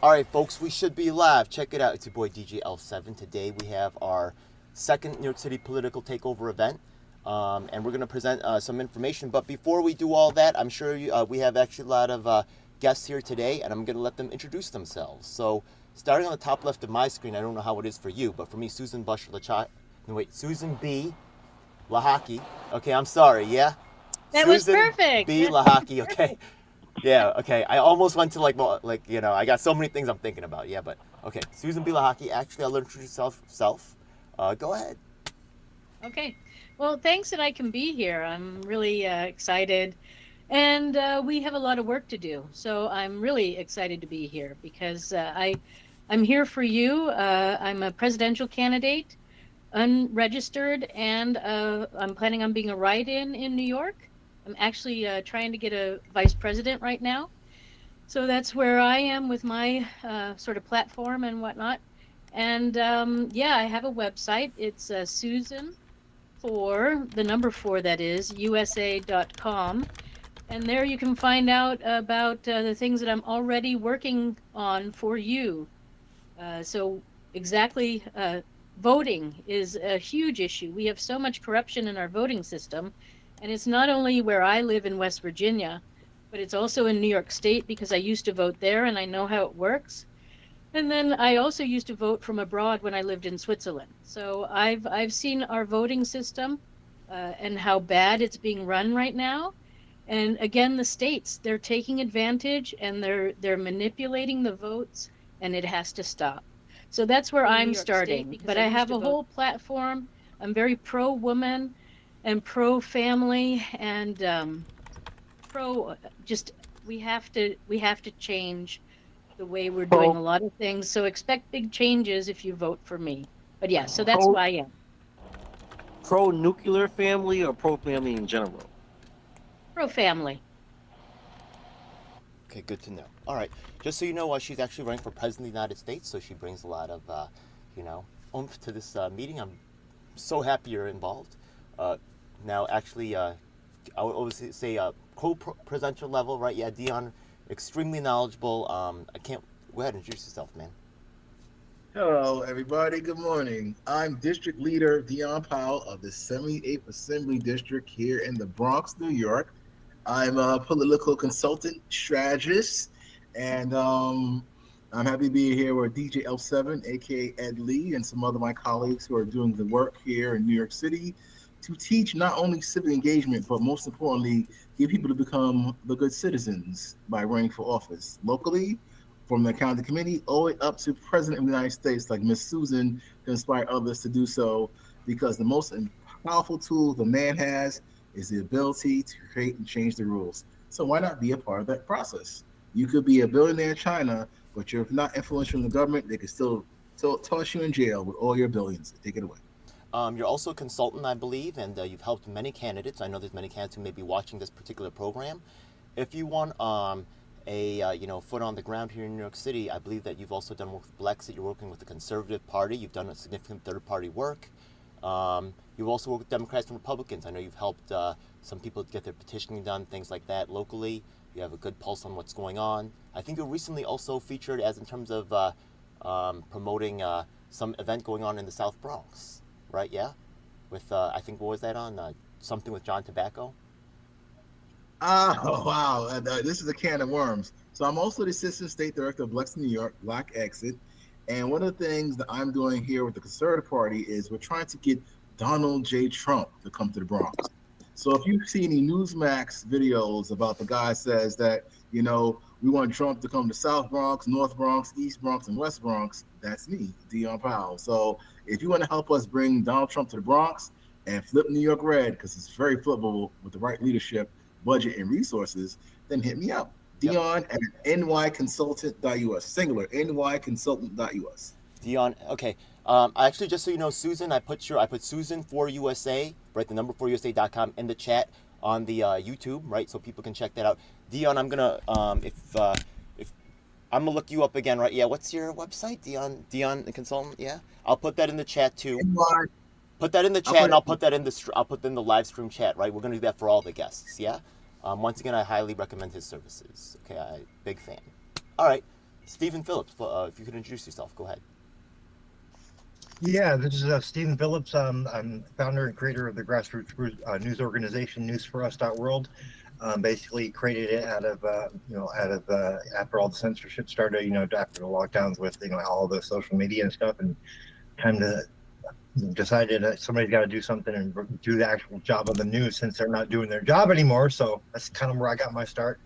All right, folks, we should be live. Check it out. It's your boy DJ L7. Today we have our second New York City political takeover event, and we're going to present some information. But before we do all that, I'm sure we have actually a lot of guests here today, and I'm going to let them introduce themselves. So, starting on the top left of my screen, I don't know how it is for you, but for me, Susan Susan B. Lahaki. Okay, I'm sorry. Yeah, That was Susan perfect. B. Lahaki. Okay. Yeah, okay. I almost went to I got so many things I'm thinking about. Yeah, but okay. Susan Bilahaki, actually, I'll introduce yourself. Go ahead. Okay. Well, thanks that I can be here. I'm really excited. And we have a lot of work to do. So I'm really excited to be here because I'm here for you. I'm a presidential candidate, unregistered, and I'm planning on being a write-in in New York. I'm actually trying to get a vice president right now. So that's where I am with my sort of platform and whatnot. And yeah, I have a website. It's Susan for the number four, that is, USA.com. And there you can find out about the things that I'm already working on for you. So, exactly, voting is a huge issue. We have so much corruption in our voting system. And it's not only where I live in West Virginia, but it's also in New York State because I used to vote there and I know how it works. And then I also used to vote from abroad when I lived in Switzerland. So I've seen our voting system and how bad it's being run right now. And again, the states, they're taking advantage and they're manipulating the votes, and it has to stop. So that's where In New I'm York State starting. because But I I used have to a vote. whole platform. I'm very pro woman and pro family and pro just we have to change the way we're doing Pro a lot of things. So expect big changes if you vote for me. But yeah, so that's who pro I am. pro nuclear family or pro family in general? Pro family. Okay, good to know. All right, just so you know, she's actually running for president of the United States, so she brings a lot of, you know, oomph to this meeting. I'm so happy you're involved. Uh, Now, actually, I would always say co-presenter level, right? Yeah, Dion, extremely knowledgeable. I can't. Go ahead and introduce yourself, man. Hello, everybody. Good morning. I'm District Leader Dion Powell of the 78th Assembly District here in the Bronx, New York. I'm a political consultant, strategist, and I'm happy to be here with DJ L7, aka Ed Lee, and some other of my colleagues who are doing the work here in New York City to teach not only civic engagement, but most importantly, get people to become the good citizens by running for office locally, from the county committee, all the way up to President of the United States, like Miss Susan, to inspire others to do so. Because the most powerful tool the man has is the ability to create and change the rules. So why not be a part of that process? You could be a billionaire in China, but you're not influential in the government. They could still toss you in jail with all your billions. Take it away. You're also a consultant, I believe, and you've helped many candidates. I know there's many candidates who may be watching this particular program. If you want a foot on the ground here in New York City, I believe that you've also done work with Blexit. You're working with the Conservative Party. You've done a significant third-party work. You've also worked with Democrats and Republicans. I know you've helped some people get their petitioning done, things like that locally. You have a good pulse on what's going on. I think you were recently also featured as in terms of promoting some event going on in the South Bronx, right? Yeah, with I think what was that on? Something with John Tobacco. Oh, wow. This is a can of worms. So I'm also the Assistant State Director of Lexington, New York, Black Exit. And one of the things that I'm doing here with the Conservative Party is we're trying to get Donald J. Trump to come to the Bronx. So if you see any Newsmax videos about the guy says that, we want Trump to come to South Bronx, North Bronx, East Bronx, and West Bronx, that's me, Dion Powell. So if you want to help us bring Donald Trump to the Bronx and flip New York red, because it's very flippable with the right leadership, budget, and resources, then hit me up. Yep. Dion at nyconsultant.us. Singular, nyconsultant.us. Dion. Okay. Actually, just so you know, Susan, I put Susan for USA, right? The number for USA.com in the chat on the YouTube, right? So people can check that out. Dion, I'm gonna if I'm gonna look you up again, right? Yeah. What's your website? Dion the consultant. Yeah. I'll put that in the chat too. NY, Put that in the I'll chat, put and it. I'll put in the live stream chat, right? We're gonna do that for all the guests. Yeah. Once again, I highly recommend his services. Okay, big fan. All right. Stephen Phillips, if you could introduce yourself, go ahead. Yeah, this is Stephen Phillips. I'm founder and creator of the grassroots news organization NewsForUs.world. Basically created it out of after all the censorship started, after the lockdowns with all the social media and stuff, and kind of decided that somebody's got to do something and do the actual job of the news since they're not doing their job anymore. So that's kind of where I got my start.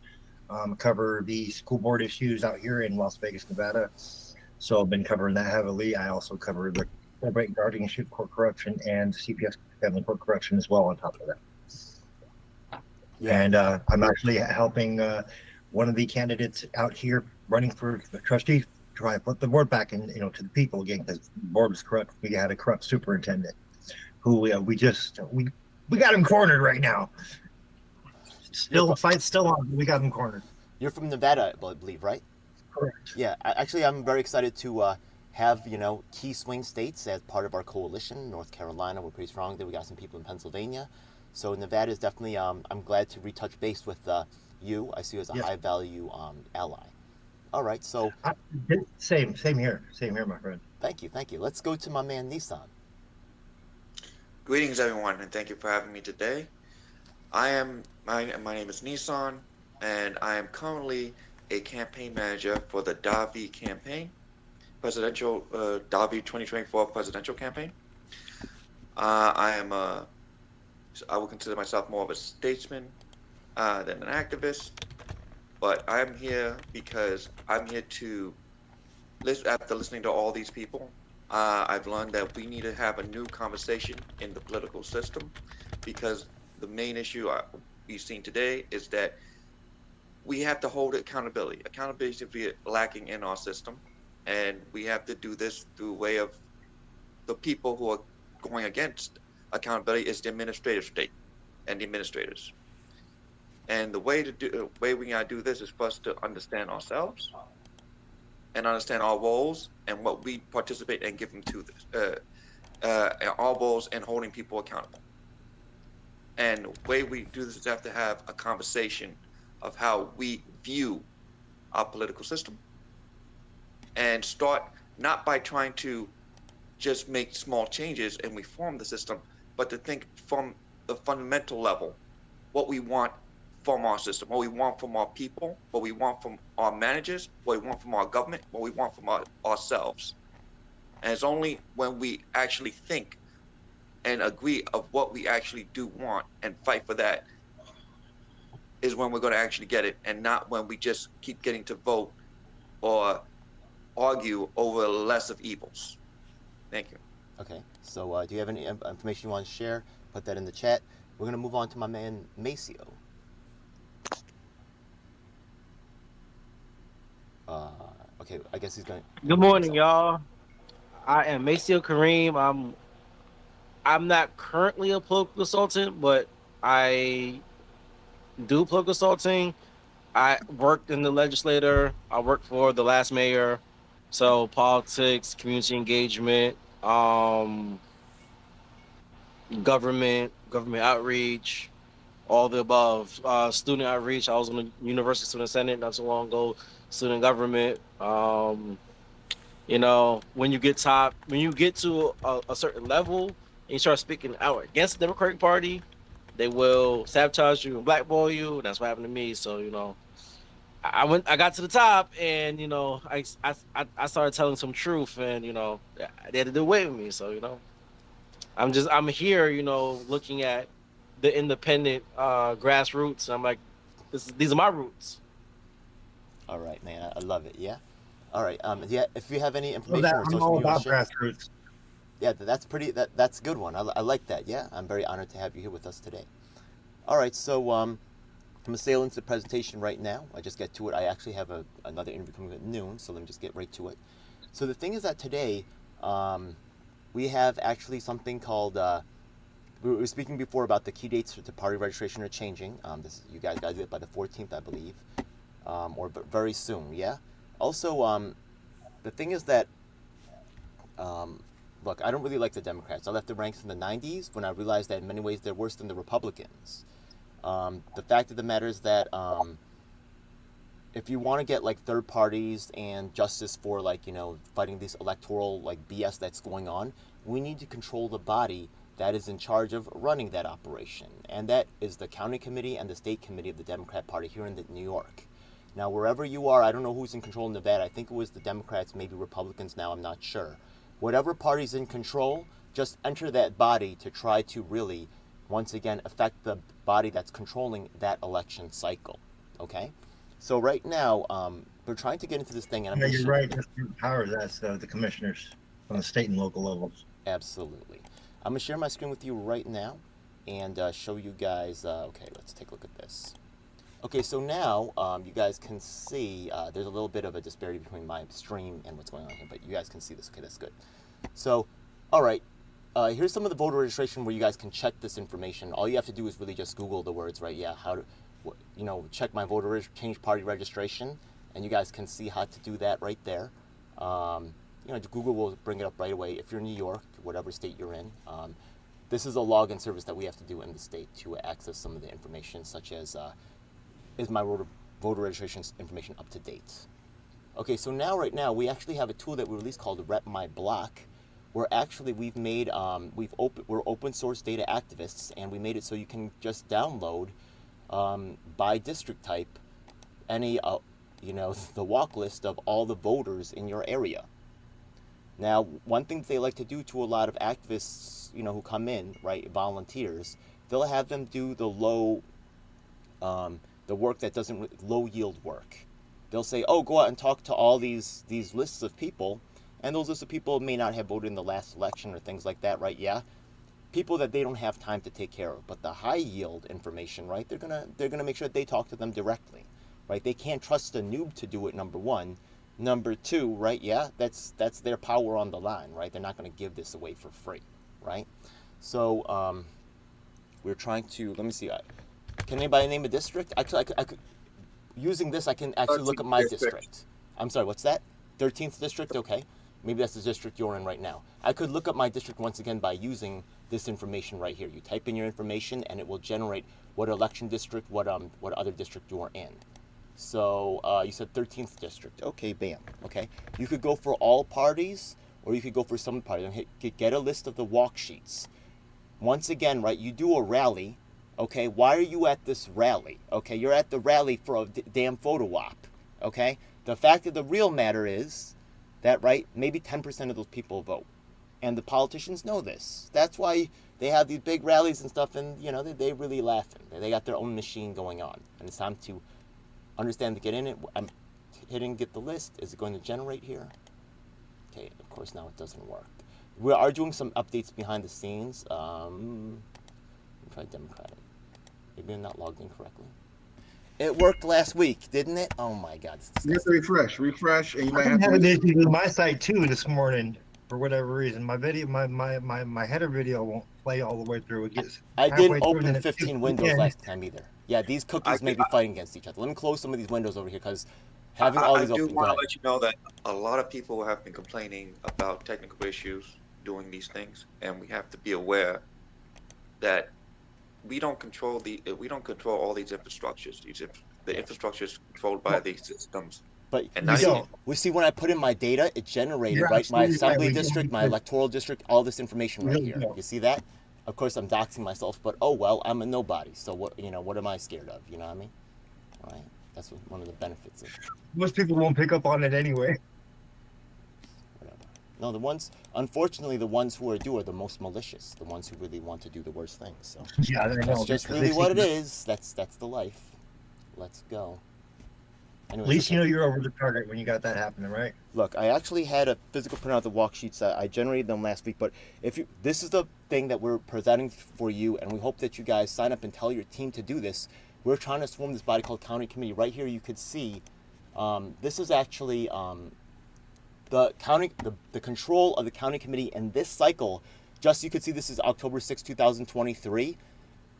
Cover the school board issues out here in Las Vegas, Nevada. So I've been covering that heavily. I also cover the probate guardianship, court corruption, and CPS family court corruption as well on top of that. Yeah. And I'm actually helping one of the candidates out here running for the trustee try and put the board back in, to the people again, because the board was corrupt. We had a corrupt superintendent who we got him cornered right now. Still fight's still on. We got him cornered. You're from Nevada, I believe, right? Correct. Yeah, actually, I'm very excited to have key swing states as part of our coalition. North Carolina, we're pretty strong there. We got some people in Pennsylvania, so Nevada is definitely. I'm glad to retouch base with you. I see you as a high value ally. All right, so same here, my friend. Thank you. Let's go to my man Nissan. Greetings, everyone, and thank you for having me today. My name is Nissan, and I am currently a campaign manager for the Davi campaign, presidential Davi 2024 presidential campaign. I will consider myself more of a statesman than an activist, but I'm here because I'm here to after listening to all these people. I've learned that we need to have a new conversation in the political system, because the main issue we've seen today is that we have to hold accountability. Accountability seems to be lacking in our system, and we have to do this through way of the people who are going against accountability is the administrative state and the administrators. And the way we gotta do this is for us to understand ourselves and understand our roles and what we participate and give them to this, our roles and holding people accountable. And the way we do this is have to have a conversation of how we view our political system, and start not by trying to just make small changes and reform the system, but to think from the fundamental level, what we want from our system, what we want from our people, what we want from our managers, what we want from our government, what we want from ourselves. And it's only when we actually think and agree of what we actually do want and fight for that is when we're going to actually get it, and not when we just keep getting to vote or argue over less of evils. Thank you. Okay, so do you have any information you want to share? Put that in the chat. We're going to move on to my man Maceo. Okay, I guess he's going. Good morning, y'all. I am Maceo Kareem. I'm not currently a political consultant, but I do political consulting. I worked in the legislature. I worked for the last mayor. So politics, community engagement, government outreach, all the above. Student outreach. I was on the University Student Senate not so long ago. Student government. When you get to a certain level and you start speaking out against the Democratic Party, they will sabotage you and blackball you. And that's what happened to me. So, I got to the top, and I started telling some truth, and they had to do away with me. So I'm here, looking at the independent grassroots. I'm like, these are my roots. All right, man, I love it. Yeah. All right. Yeah. If you have any information or I'm social all media, about share, grassroots. yeah, that's that's a good one. I like that. Yeah, I'm very honored to have you here with us today. All right, so I'm gonna sail into the presentation right now. I just get to it. I actually have another interview coming at noon, so let me just get right to it. So the thing is that today we have actually something called. We were speaking before about the key dates to party registration are changing. You guys got to do it by the 14th, I believe, or very soon. Yeah. Also, the thing is that, look, I don't really like the Democrats. I left the ranks in the 90s when I realized that in many ways they're worse than the Republicans. The fact of the matter is that if you want to get like third parties and justice for like, you know, fighting this electoral like BS that's going on, we need to control the body that is in charge of running that operation, and that is the county committee and the state committee of the Democrat Party here in New York. Now, wherever you are, I don't know who's in control in Nevada. I think it was the Democrats, maybe Republicans now, I'm not sure. Whatever party's in control, just enter that body to try to really, once again, affect the body that's controlling that election cycle, okay? So right now, we're trying to get into this thing, and Yeah, you're right. That's the power. That's the commissioners on the state and local levels. Absolutely. I'm going to share my screen with you right now and show you guys. Okay, let's take a look at this. Okay, so now you guys can see there's a little bit of a disparity between my stream and what's going on here, but you guys can see this. Okay, that's good. So, all right, here's some of the voter registration where you guys can check this information. All you have to do is really just Google the words, right? Yeah, how to, you know, check my voter change party registration, and you guys can see how to do that right there. You know, Google will bring it up right away. If you're in New York, whatever state you're in, this is a login service that we have to do in the state to access some of the information, such as is my voter registration information up to date. Okay, so now right now we actually have a tool that we released called Rep My Block, where actually we've made we're open source data activists, and we made it so you can just download by district type any you know, the walk list of all the voters in your area. Now, one thing that they like to do to a lot of activists, you know, who come in, right, volunteers, they'll have them do the the work that doesn't, low yield work. They'll say, oh, go out and talk to all these lists of people, and those lists of people may not have voted in the last election or things like that, right? Yeah, people that they don't have time to take care of. But the high yield information, right? They're gonna make sure that they talk to them directly, right? They can't trust a noob to do it. Number one. Number two, right? Yeah, that's their power on the line, right? They're not going to give this away for free, right? So we're trying to, let me see. Can anybody name a district? Actually, I could using this, I can actually look at my district. I'm sorry, what's that? 13th district? Okay. Maybe that's the district you're in right now. I could look up my district once again by using this information right here. You type in your information, and it will generate what election district, what other district you are in. So you said 13th district. Okay, bam. Okay. You could go for all parties, or you could go for some parties. And get a list of the walk sheets. Once again, right, you do a rally. Okay, why are you at this rally? Okay, you're at the rally for a damn photo op. Okay, the fact of the real matter is that, right, maybe 10% of those people vote. And the politicians know this. That's why they have these big rallies and stuff, and, you know, they really laughing. They got their own machine going on. And it's time to understand to get in it. I'm hitting get the list. Is it going to generate here? Okay, of course now it doesn't work. We are doing some updates behind the scenes. Try Democratic. Maybe I'm not logged in correctly. It worked last week, didn't it? Oh my God. You have to refresh, and you might I have had to. an issue with my site too this morning for whatever reason. My video, my header video won't play all the way through. It gets I halfway didn't through and open then it 15 kicks windows again. last time either. Yeah, these cookies may be fighting against each other. Let me close some of these windows over here because having all these I do open. want to let you know that a lot of people have been complaining about technical issues doing these things, and we have to be aware that we don't control all these infrastructures. The infrastructure is controlled by these systems. But And you not see, even- we see when I put in my data, it generated, You're right, my absolutely right. assembly We district, don't my need to- electoral district, all this information right Really here. don't. You see that? Of course, I'm doxing myself, but oh well, I'm a nobody. So what, you know, what am I scared of? You know what I mean? Right? That's one of the benefits of Most people won't pick up on it anyway. whatever. No, unfortunately, the ones who are the most malicious, the ones who really want to do the worst things. So Yeah, I know. that's just because really they what it see- is. That's the life. Let's go. At Anyways, least okay. you know you're over the target when you got that happening, right? Look, I actually had a physical printout of the walk sheets. I generated them last week, but this is the thing that we're presenting for you, and we hope that you guys sign up and tell your team to do this. We're trying to form this body called County Committee. Right here, you could see this is actually the control of the County Committee in this cycle. Just you could see this is October 6, 2023.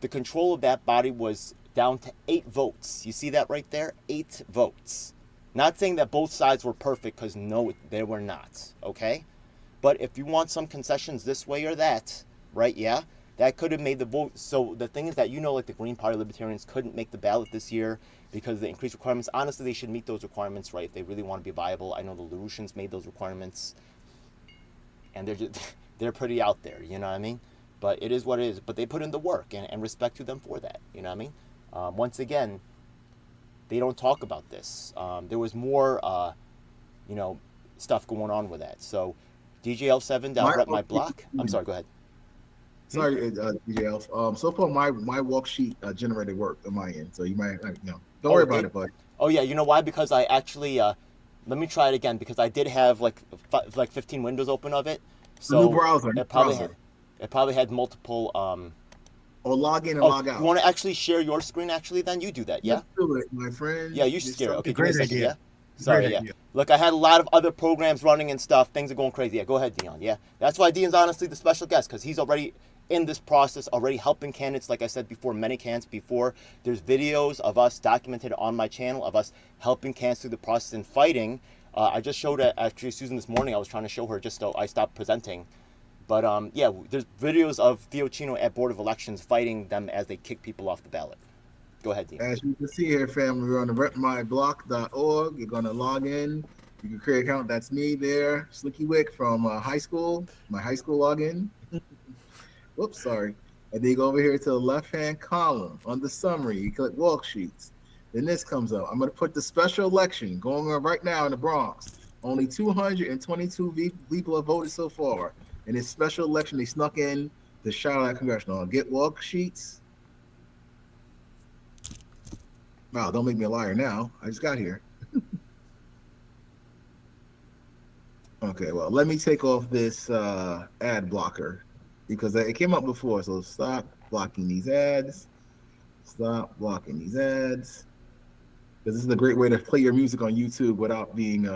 The control of that body was down to 8 votes. You see that right there? 8 votes. Not saying that both sides were perfect, because no, they were not, okay? But if you want some concessions this way or that, right, yeah, that could have made the vote. So the thing is that, like the Green Party Libertarians couldn't make the ballot this year because of the increased requirements. Honestly, they should meet those requirements, right? If they really want to be viable. I know the LaRouchians made those requirements, and they're pretty out there, you know what I mean? But it is what it is. But they put in the work, and respect to them for that, you know what I mean? Once again, they don't talk about this. There was more, stuff going on with that. So DJL7 down rep my block. I'm sorry, go ahead. Sorry, DJL. So far, my walk sheet generated work on my end. So you might, don't worry about it, bud. Oh yeah, you know why? Because I actually, let me try it again, because I did have like 15 windows open of it. So new browser. It probably had multiple. Or log in and log out. You want to actually share your screen? Actually, then you do that. Yeah. Let's do it, my friend. Yeah, you should share it. Okay, give me a second. idea. Yeah. Sorry. Great Yeah. idea. Look, I had a lot of other programs running and stuff. Things are going crazy. Yeah, go ahead, Dion. Yeah, that's why Dion's honestly the special guest, because he's already in this process, already helping candidates. Like I said before, many candidates before. There's videos of us documented on my channel of us helping candidates through the process and fighting. I just showed it actually Susan this morning. I was trying to show her just so I stopped presenting. But yeah, there's videos of Theo Chino at Board of Elections fighting them as they kick people off the ballot. Go ahead, Dean. As you can see here, family, we're on the repmyblock.org. You're going to log in. You can create an account. That's me there, Slicky Wick from high school, my high school login. Whoops, sorry. And then you go over here to the left-hand column on the summary. You click walk sheets. Then this comes up. I'm going to put the special election going on right now in the Bronx. Only 222 people have voted so far. In this special election, they snuck in the Charlotte Congressional. Get walk sheets. Wow, don't make me a liar now. I just got here. Okay, well, let me take off this ad blocker because it came up before. So stop blocking these ads. Stop blocking these ads. Because this is a great way to play your music on YouTube without being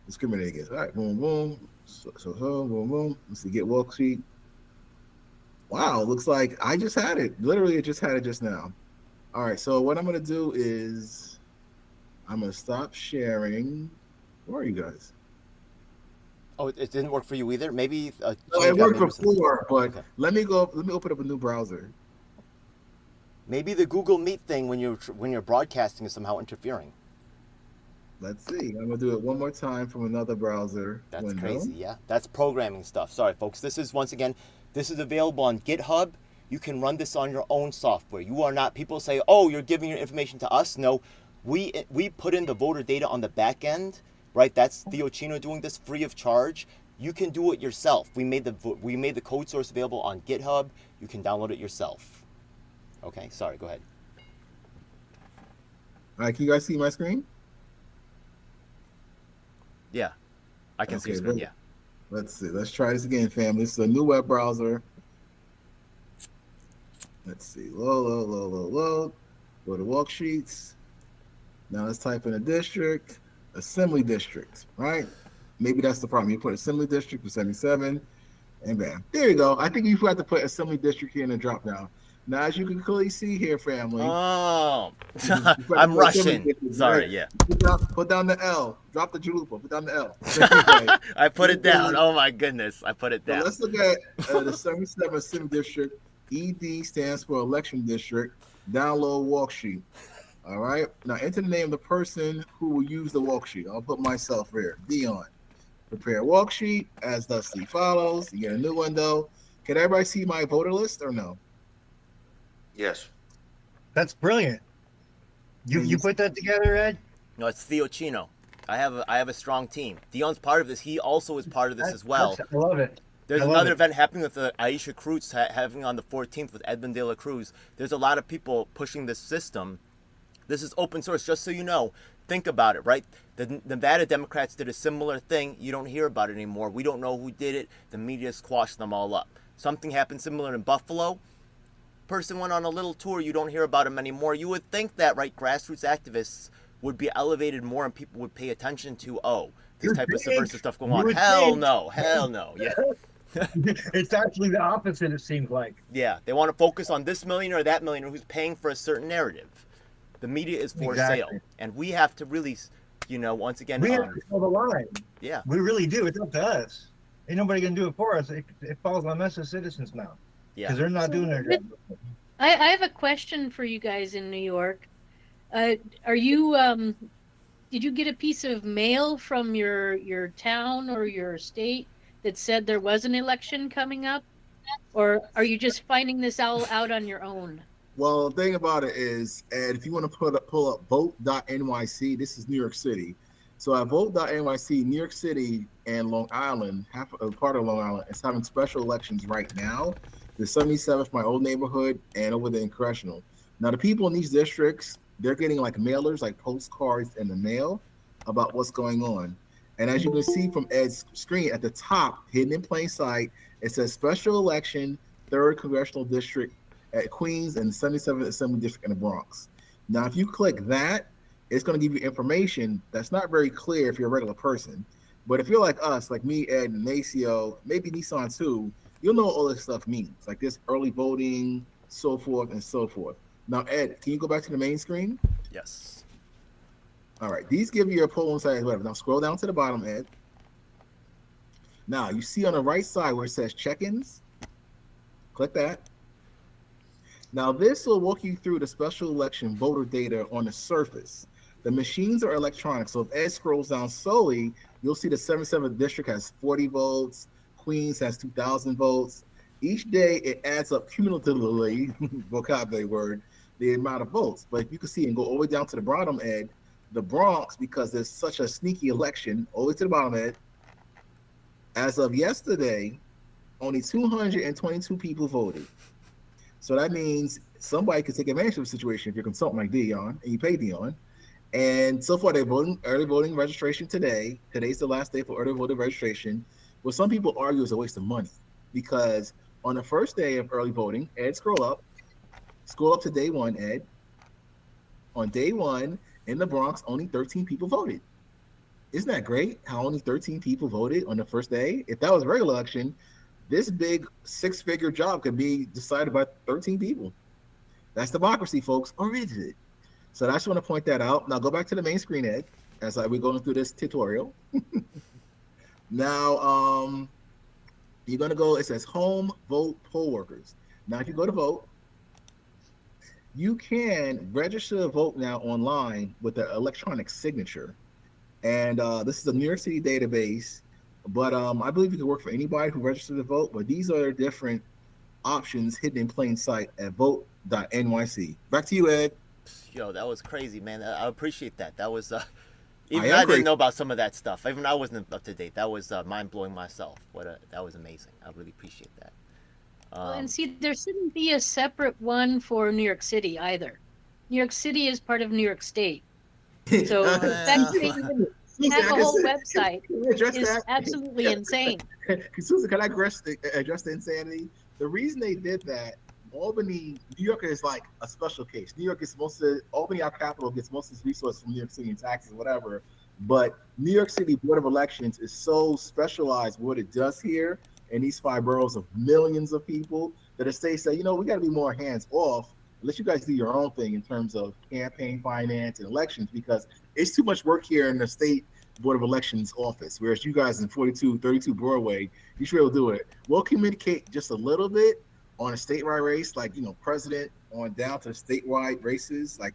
discriminated against. All right, boom, boom. So boom, boom. Let's see, get walk sheet. Wow, looks like I just had it. Literally, it just had it just now. All right, so what I'm going to do is I'm going to stop sharing. Where are you guys? Oh, it didn't work for you either? Maybe. No, it worked before, but okay. Let me open up a new browser. Maybe the Google Meet thing when you're broadcasting is somehow interfering. Let's see. I'm gonna do it one more time from another browser. That's crazy, yeah. That's programming stuff. Sorry, folks. This is available on GitHub. You can run this on your own software. You are not. People say, "Oh, you're giving your information to us." No, we put in the voter data on the back end, right? That's Theo Chino doing this free of charge. You can do it yourself. We made the code source available on GitHub. You can download it yourself. Okay. Sorry. Go ahead. All right. Can you guys see my screen? Yeah, I can see your screen. Yeah. Let's see. Let's try this again, family. This is a new web browser. Let's see. Load. Go to walk sheets. Now let's type in a district, assembly district, right? Maybe that's the problem. You put assembly district for 77, and bam. There you go. I think you have to put assembly district here in the drop down. Now, as you can clearly see here, family. Oh, I'm Russian. Sorry, right? Yeah. Put down the L. Drop the chalupa. Put down the L. I put it down. Oh, my goodness. I put it down. So let's look at the 77 Assembly District. ED stands for Election District. Download walk sheet. All right. Now, enter the name of the person who will use the walk sheet. I'll put myself here. Dion. Prepare walk sheet as thusly follows. You get a new window. Can everybody see my voter list or no? Yes. That's brilliant. You put that together, Ed? No, it's Theo Chino. I have a strong team. Dion's part of this. He also is part of this as well. I love it. There's another event happening with Aisha Cruz having on the 14th with Edmund de la Cruz. There's a lot of people pushing this system. This is open source, just so you know. Think about it, right? The Nevada Democrats did a similar thing. You don't hear about it anymore. We don't know who did it. The media squashed them all up. Something happened similar in Buffalo. Person went on a little tour. You don't hear about him anymore. You would think that, right, grassroots activists would be elevated more and people would pay attention to, this type of subversive stuff going on. Hell no. Yeah. It's actually the opposite, it seems like. Yeah, they want to focus on this millionaire or that millionaire who's paying for a certain narrative. The media is for sale. And we have to really, once again... We have to hold the line. Yeah. We really do. It's up to us. Ain't nobody going to do it for us. It falls on us as citizens now. Yeah. because they're not doing their job. I have a question for you guys in New York. Uh, are you did you get a piece of mail from your town or your state that said there was an election coming up, or are you just finding this all out on your own? Well, the thing about it is, and if you want to pull up vote.nyc, this is New York City. So at vote.nyc, New York City and Long Island, half a part of Long Island, is having special elections right now. The 77th, my old neighborhood, and over the congressional. Now, the people in these districts, they're getting like mailers, like postcards in the mail about what's going on. And as you can see from Ed's screen at the top, hidden in plain sight, it says special election, 3rd Congressional District at Queens and the 77th Assembly District in the Bronx. Now, if you click that, it's going to give you information that's not very clear if you're a regular person. But if you're like us, like me, Ed, and Nacio, maybe Nissan too, you'll know what all this stuff means, like this early voting, so forth and so forth. Now, Ed, can you go back to the main screen? Yes. All right, these give you your polling size, whatever. Now scroll down to the bottom, Ed. Now you see on the right side where it says check-ins. Click that. Now this will walk you through the special election voter data on the surface. The machines are electronic, so if Ed scrolls down slowly, you'll see the 77th district has 40 votes, Queens has 2,000 votes. Each day it adds up cumulatively, vocabulary word, the amount of votes. But if you can see and go all the way down to the bottom, Ed, the Bronx, because there's such a sneaky election, all the way to the bottom, Ed, as of yesterday, only 222 people voted. So that means somebody could take advantage of the situation if you're a consultant like Dion and you pay Dion. And so far, they're voting early voting registration today. Today's the last day for early voting registration. What some people argue is a waste of money because on the first day of early voting, Ed, scroll up to day one, Ed. On day one in the Bronx, only 13 people voted. Isn't that great? How only 13 people voted on the first day? If that was a regular election, this big 6-figure job could be decided by 13 people. That's democracy, folks, or is it? So I just want to point that out. Now go back to the main screen, Ed, as we're going through this tutorial. Now, you're going to go, it says home vote poll workers. Now, if you go to vote, you can register to vote now online with an electronic signature. And this is a New York City database, but I believe it can work for anybody who registered to vote, but these are different options hidden in plain sight at vote.nyc. Back to you, Ed. Yo, that was crazy, man. I appreciate that. That was even am I didn't crazy. know about some of that stuff. Even I wasn't up to date. That was mind blowing myself. That was amazing. I really appreciate that. Well, and see, there shouldn't be a separate one for New York City either. New York City is part of New York State. So the fact that they have a whole website is absolutely insane. Susan, can I address the insanity? The reason they did that, Albany, New York is like a special case. New York gets Albany, our capital, gets most of its resources from New York City and taxes, whatever. But New York City Board of Elections is so specialized what it does here in these 5 boroughs of millions of people that the state say, we got to be more hands off. Let you guys do your own thing in terms of campaign finance and elections, because it's too much work here in the state Board of Elections office, whereas you guys in 32 Broadway, you should be able to do it. We'll communicate just a little bit on a statewide race, like, president on down to the statewide races, like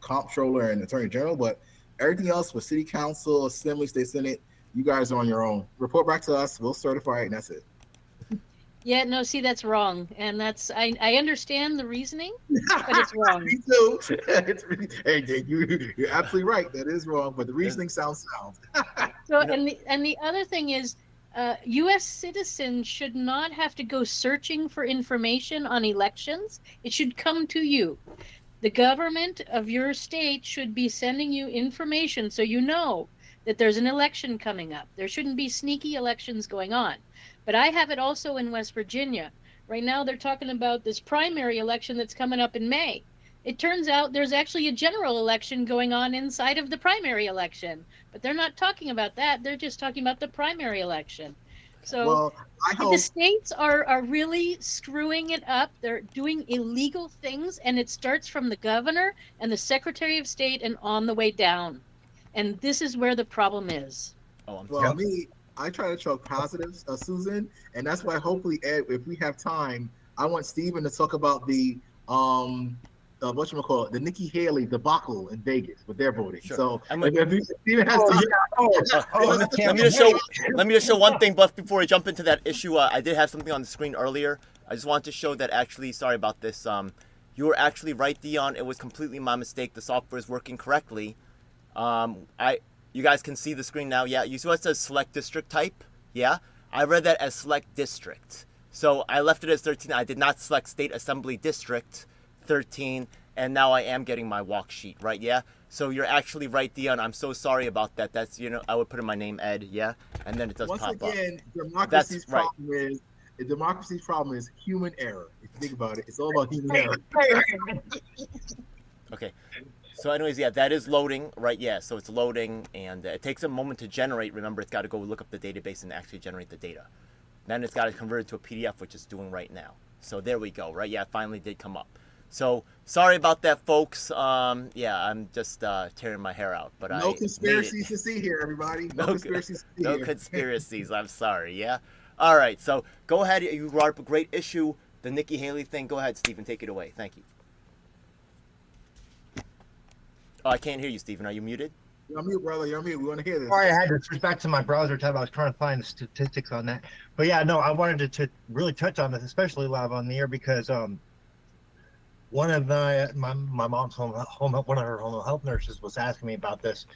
comptroller and attorney general, but everything else with city council, assembly, state senate, you guys are on your own. Report back to us, we'll certify it, and that's it. Yeah, no, see, that's wrong. And I understand the reasoning, but it's wrong. Me too. Hey, you're absolutely right. That is wrong, but the reasoning sounds sound. So, and the other thing is, U.S. citizens should not have to go searching for information on elections. It should come to you. The government of your state should be sending you information so you know that there's an election coming up. There shouldn't be sneaky elections going on. But I have it also in West Virginia. Right now they're talking about this primary election that's coming up in May. It turns out there's actually a general election going on inside of the primary election. But they're not talking about that. They're just talking about the primary election. So the states are really screwing it up. They're doing illegal things, and it starts from the governor and the Secretary of State and on the way down. And this is where the problem is. I try to show positives, Susan, and that's why hopefully, Ed, if we have time, I want Stephen to talk about the the Nikki Haley debacle in Vegas with their voting. Sure. So I'm if Stephen has time, let me just show one thing, but before we jump into that issue, I did have something on the screen earlier. I just wanted to show that actually, sorry about this. You were actually right, Dion. It was completely my mistake. The software is working correctly. You guys can see the screen now. Yeah, you see what it says select district type? Yeah, I read that as select district. So I left it as 13. I did not select state assembly district 13, and now I am getting my walk sheet, right? Yeah. So you're actually right, Dion. I'm so sorry about that. That's, I would put in my name, Ed. Yeah, and then it does once pop again, up. democracy's That's right. democracy's problem is human error. If you think about it, it's all about human error. Okay. So anyways, yeah, that is loading, right? Yeah, so it's loading, and it takes a moment to generate. Remember, it's got to go look up the database and actually generate the data. Then it's got to convert it to a PDF, which it's doing right now. So there we go, right? Yeah, it finally did come up. So sorry about that, folks. Yeah, I'm just tearing my hair out, but no conspiracies to see here, everybody. No conspiracies to see no here. conspiracies. I'm sorry. Yeah. All right. So go ahead. You brought up a great issue, the Nikki Haley thing. Go ahead, Stephen. Take it away. Thank you. Oh, I can't hear you, Stephen. Are you muted? You're on mute, brother. You're on mute. We want to hear this. Sorry, I had to switch back to my browser tab. I was trying to find the statistics on that. But yeah, no, I wanted to really touch on this, especially live on the air, because one of my mom's one of her home health nurses was asking me about this,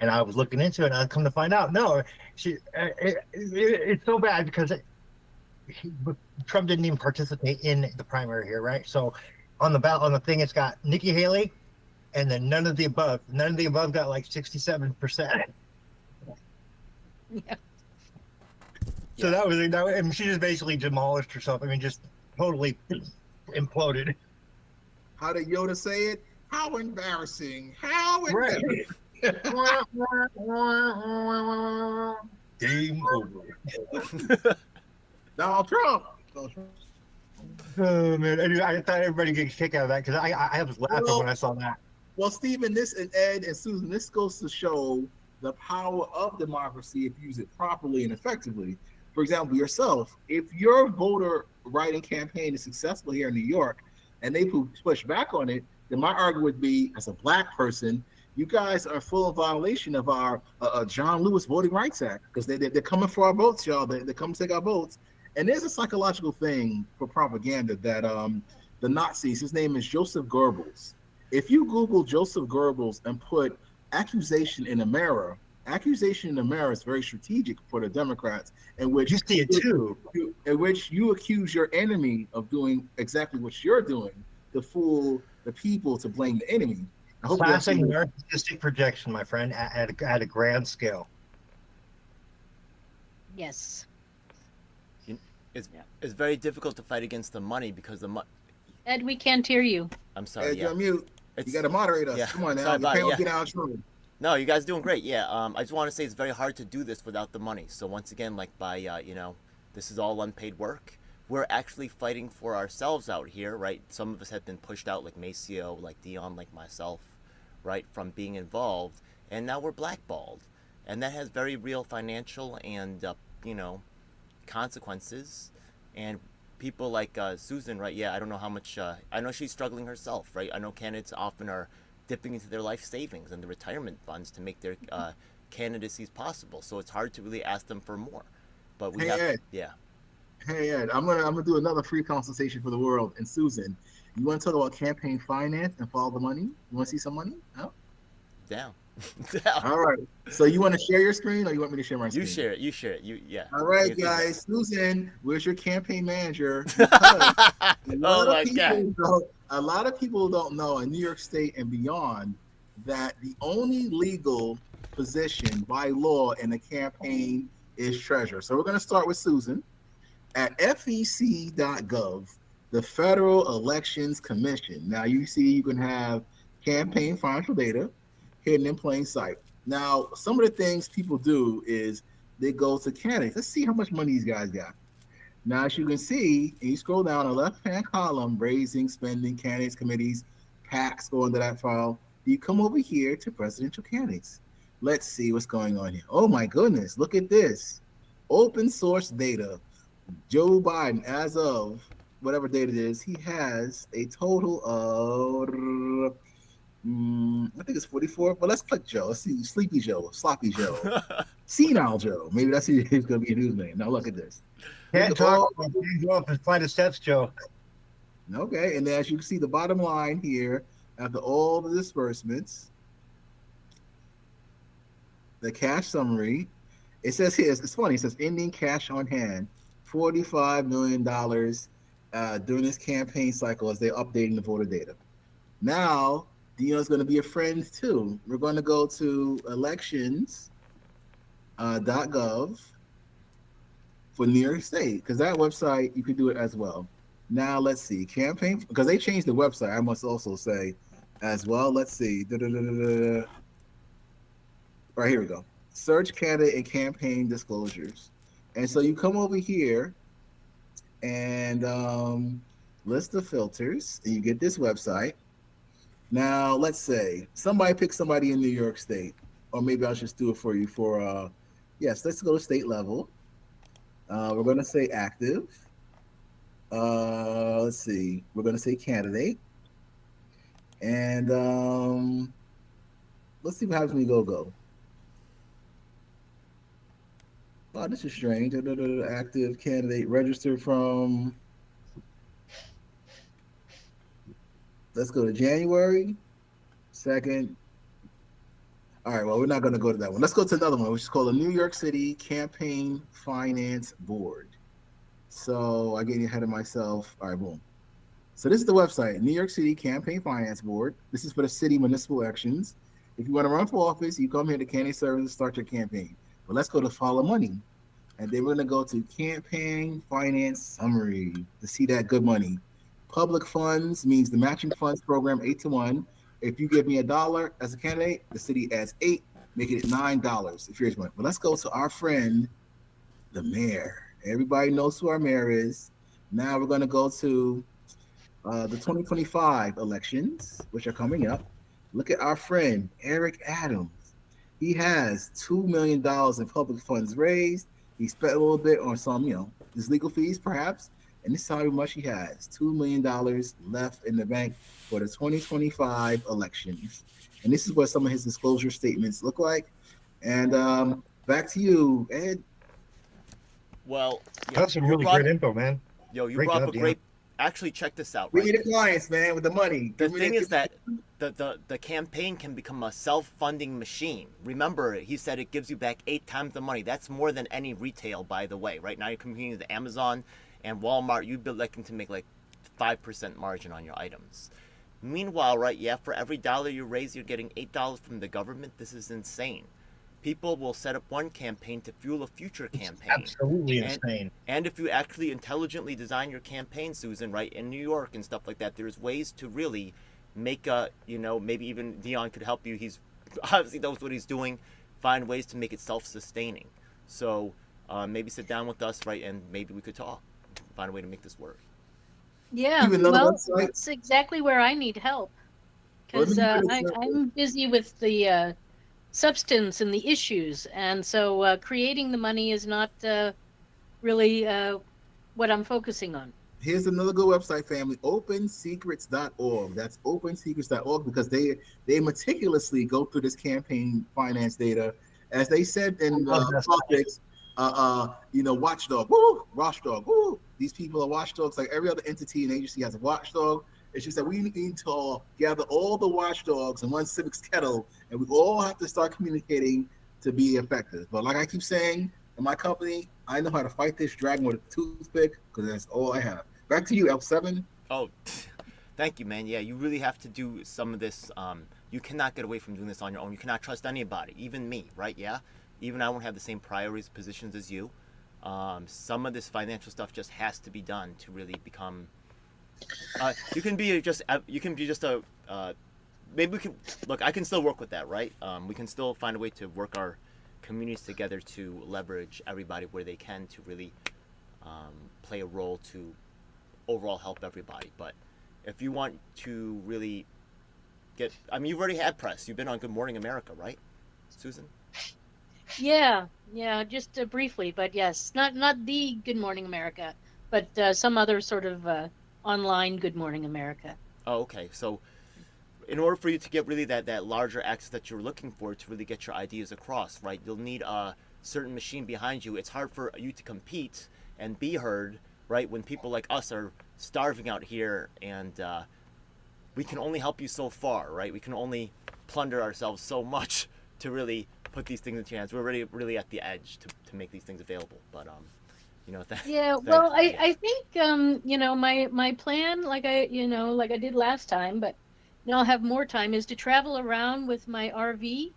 and I was looking into it, and I come to find out, no, it's so bad because Trump didn't even participate in the primary here, right? So on the ballot, on the thing, it's got Nikki Haley, and then none of the above. None of the above got like 67%. Yeah. So that was, I mean, she just basically demolished herself. I mean, just totally imploded. How did Yoda say it? How embarrassing! How embarrassing! Game over. Donald Trump. Oh man, I thought everybody get a kick out of that because I was laughing when I saw that. Well, Stephen, this and Ed and Susan, this goes to show the power of democracy if you use it properly and effectively. For example, yourself, if your voter writing campaign is successful here in New York and they push back on it, then my argument would be, as a black person, you guys are full of violation of our John Lewis Voting Rights Act because they're coming for our votes, y'all. They're coming to take our votes. And there's a psychological thing for propaganda that the Nazis, his name is Joseph Goebbels. If you Google Joseph Goebbels and put accusation in a mirror is very strategic for the Democrats, in which you see it too. In which you accuse your enemy of doing exactly what you're doing to fool the people to blame the enemy. Classic narcissistic projection, my friend, at a grand scale. Yes. It's very difficult to fight against the money because the money. Ed, we can't hear you. I'm sorry. Ed, yeah. you're on mute. You got to moderate us. Yeah. Come on now. Sorry You about can't it, get out of trouble. No, you guys are doing great. Yeah. I just want to say it's very hard to do this without the money. So once again, like by this is all unpaid work. We're actually fighting for ourselves out here, right? Some of us have been pushed out, like Maceo, like Dion, like myself, right, from being involved, and now we're blackballed, and that has very real financial and consequences. And people like Susan, right? Yeah, I don't know how much. I know she's struggling herself, right? I know candidates often are dipping into their life savings and the retirement funds to make their candidacies possible. So it's hard to really ask them for more. But we have, Ed. yeah. Hey Ed, I'm gonna do another free consultation for the world. And Susan, you want to talk about campaign finance and follow the money? You want to see some money? No? Down. All right. So you want to share your screen, or you want me to share my screen? You share it. You share it. Yeah. All right, guys. Susan, where's your campaign manager? Oh my God. A lot of people don't know in New York State and beyond that the only legal position by law in a campaign is treasurer. So we're going to start with Susan. At fec.gov, the Federal Elections Commission. Now you see you can have campaign financial data hidden in plain sight. Now, some of the things people do is they go to candidates. Let's see how much money these guys got. Now, as you can see, and you scroll down the left-hand column, raising, spending, candidates, committees, PACs, go into that file. You come over here to presidential candidates. Let's see what's going on here. Oh my goodness, look at this. Open source data. Joe Biden, as of whatever date it is, he has a total of, I think it's 44. But let's click Joe. Let's see, Sleepy Joe, Sloppy Joe, Senile Joe. Maybe that's his going to be a news name. Now look at this. Look Can't at talk. all. Can't go up a flight of steps, Joe. Okay, and as you can see, the bottom line here, after all the disbursements, the cash summary, it says here, it's funny, it says ending cash on hand, $45 million during this campaign cycle as they're updating the voter data. Now, Dion's going to be a friend too. We're going to go to elections.gov for New York State, because that website, you can do it as well. Now, let's see, campaign, because they changed the website, I must also say as well. Let's see. All right, here we go. Search candidate and campaign disclosures. And so you come over here and list the filters, and you get this website. Now, let's say somebody picks somebody in New York State, or maybe I'll just do it for you for, yes, let's go to state level. We're going to say active. Let's see. We're going to say candidate. And let's see what happens when we go. Oh, this is strange. Active candidate registered from. Let's go to January 2nd. All right, well, we're not going to go to that one. Let's go to another one, which is called the New York City Campaign Finance Board. So I'm getting ahead of myself. All right, boom. So this is the website, New York City Campaign Finance Board. This is for the city municipal elections. If you want to run for office, you come here to candidate services, start your campaign. But let's go to follow money. And then we're going to go to campaign finance summary to see that good money. Public funds means the matching funds program 8-to-1. If you give me $1 as a candidate, the city adds 8, making it $9 if you're one. But let's go to our friend, the mayor. Everybody knows who our mayor is. Now we're going to go to the 2025 elections, which are coming up. Look at our friend, Eric Adams. He has $2 million in public funds raised. He spent a little bit on some, his legal fees, perhaps. And this is how much he has, $2 million left in the bank for the 2025 elections. And this is what some of his disclosure statements look like. And back to you, Ed. Well, That's some really great info, man. You Great brought job, up a great. Actually, check this out. We Right? need the clients, man, with the money. The thing is that the campaign can become a self-funding machine. Remember, he said it gives you back 8 times the money. That's more than any retail, by the way. Right now, you're competing with Amazon and Walmart. You'd be looking to make like 5% margin on your items. Meanwhile, right, for every dollar you raise, you're getting $8 from the government. This is insane. People will set up one campaign to fuel a future campaign. It's absolutely insane. And if you actually intelligently design your campaign, Susan, right, in New York and stuff like that, there's ways to really make maybe even Dion could help you. He's obviously knows what he's doing. Find ways to make it self-sustaining. So maybe sit down with us, right, and maybe we could talk, find a way to make this work. Yeah, well, that's exactly where I need help, because I'm busy with the substance and the issues, and so creating the money is not really what I'm focusing on. Here's another good website, family, opensecrets.org. That's opensecrets.org, because they meticulously go through this campaign finance data. As they said in topics, watchdog, watchdog, these people are watchdogs. Like every other entity and agency has a watchdog. It's just that we need to gather all the watchdogs in one civics kettle, and we all have to start communicating to be effective. But like I keep saying, in my company, I know how to fight this dragon with a toothpick, because that's all I have. Back to you, L7. Oh, thank you, man. Yeah, you really have to do some of this. You cannot get away from doing this on your own. You cannot trust anybody, even me, right? Yeah, even I won't have the same priorities, positions as you. Some of this financial stuff just has to be done to really become. You can be just a. Maybe we can look. I can still work with that, right? We can still find a way to work our communities together to leverage everybody where they can to really play a role to overall help everybody. But if you want to really get, you've already had press. You've been on Good Morning America, right, Susan? Yeah, just briefly, but yes, not the Good Morning America, but some other sort of online Good Morning America. Oh, okay. So in order for you to get really that larger access that you're looking for to really get your ideas across, right? You'll need a certain machine behind you. It's hard for you to compete and be heard, right? When people like us are starving out here, and we can only help you so far, right? We can only plunder ourselves so much to really put these things into your hands. We're really at the edge to make these things available, but Yeah, well, I think my plan, like I did last time, but now I'll have more time, is to travel around with my RV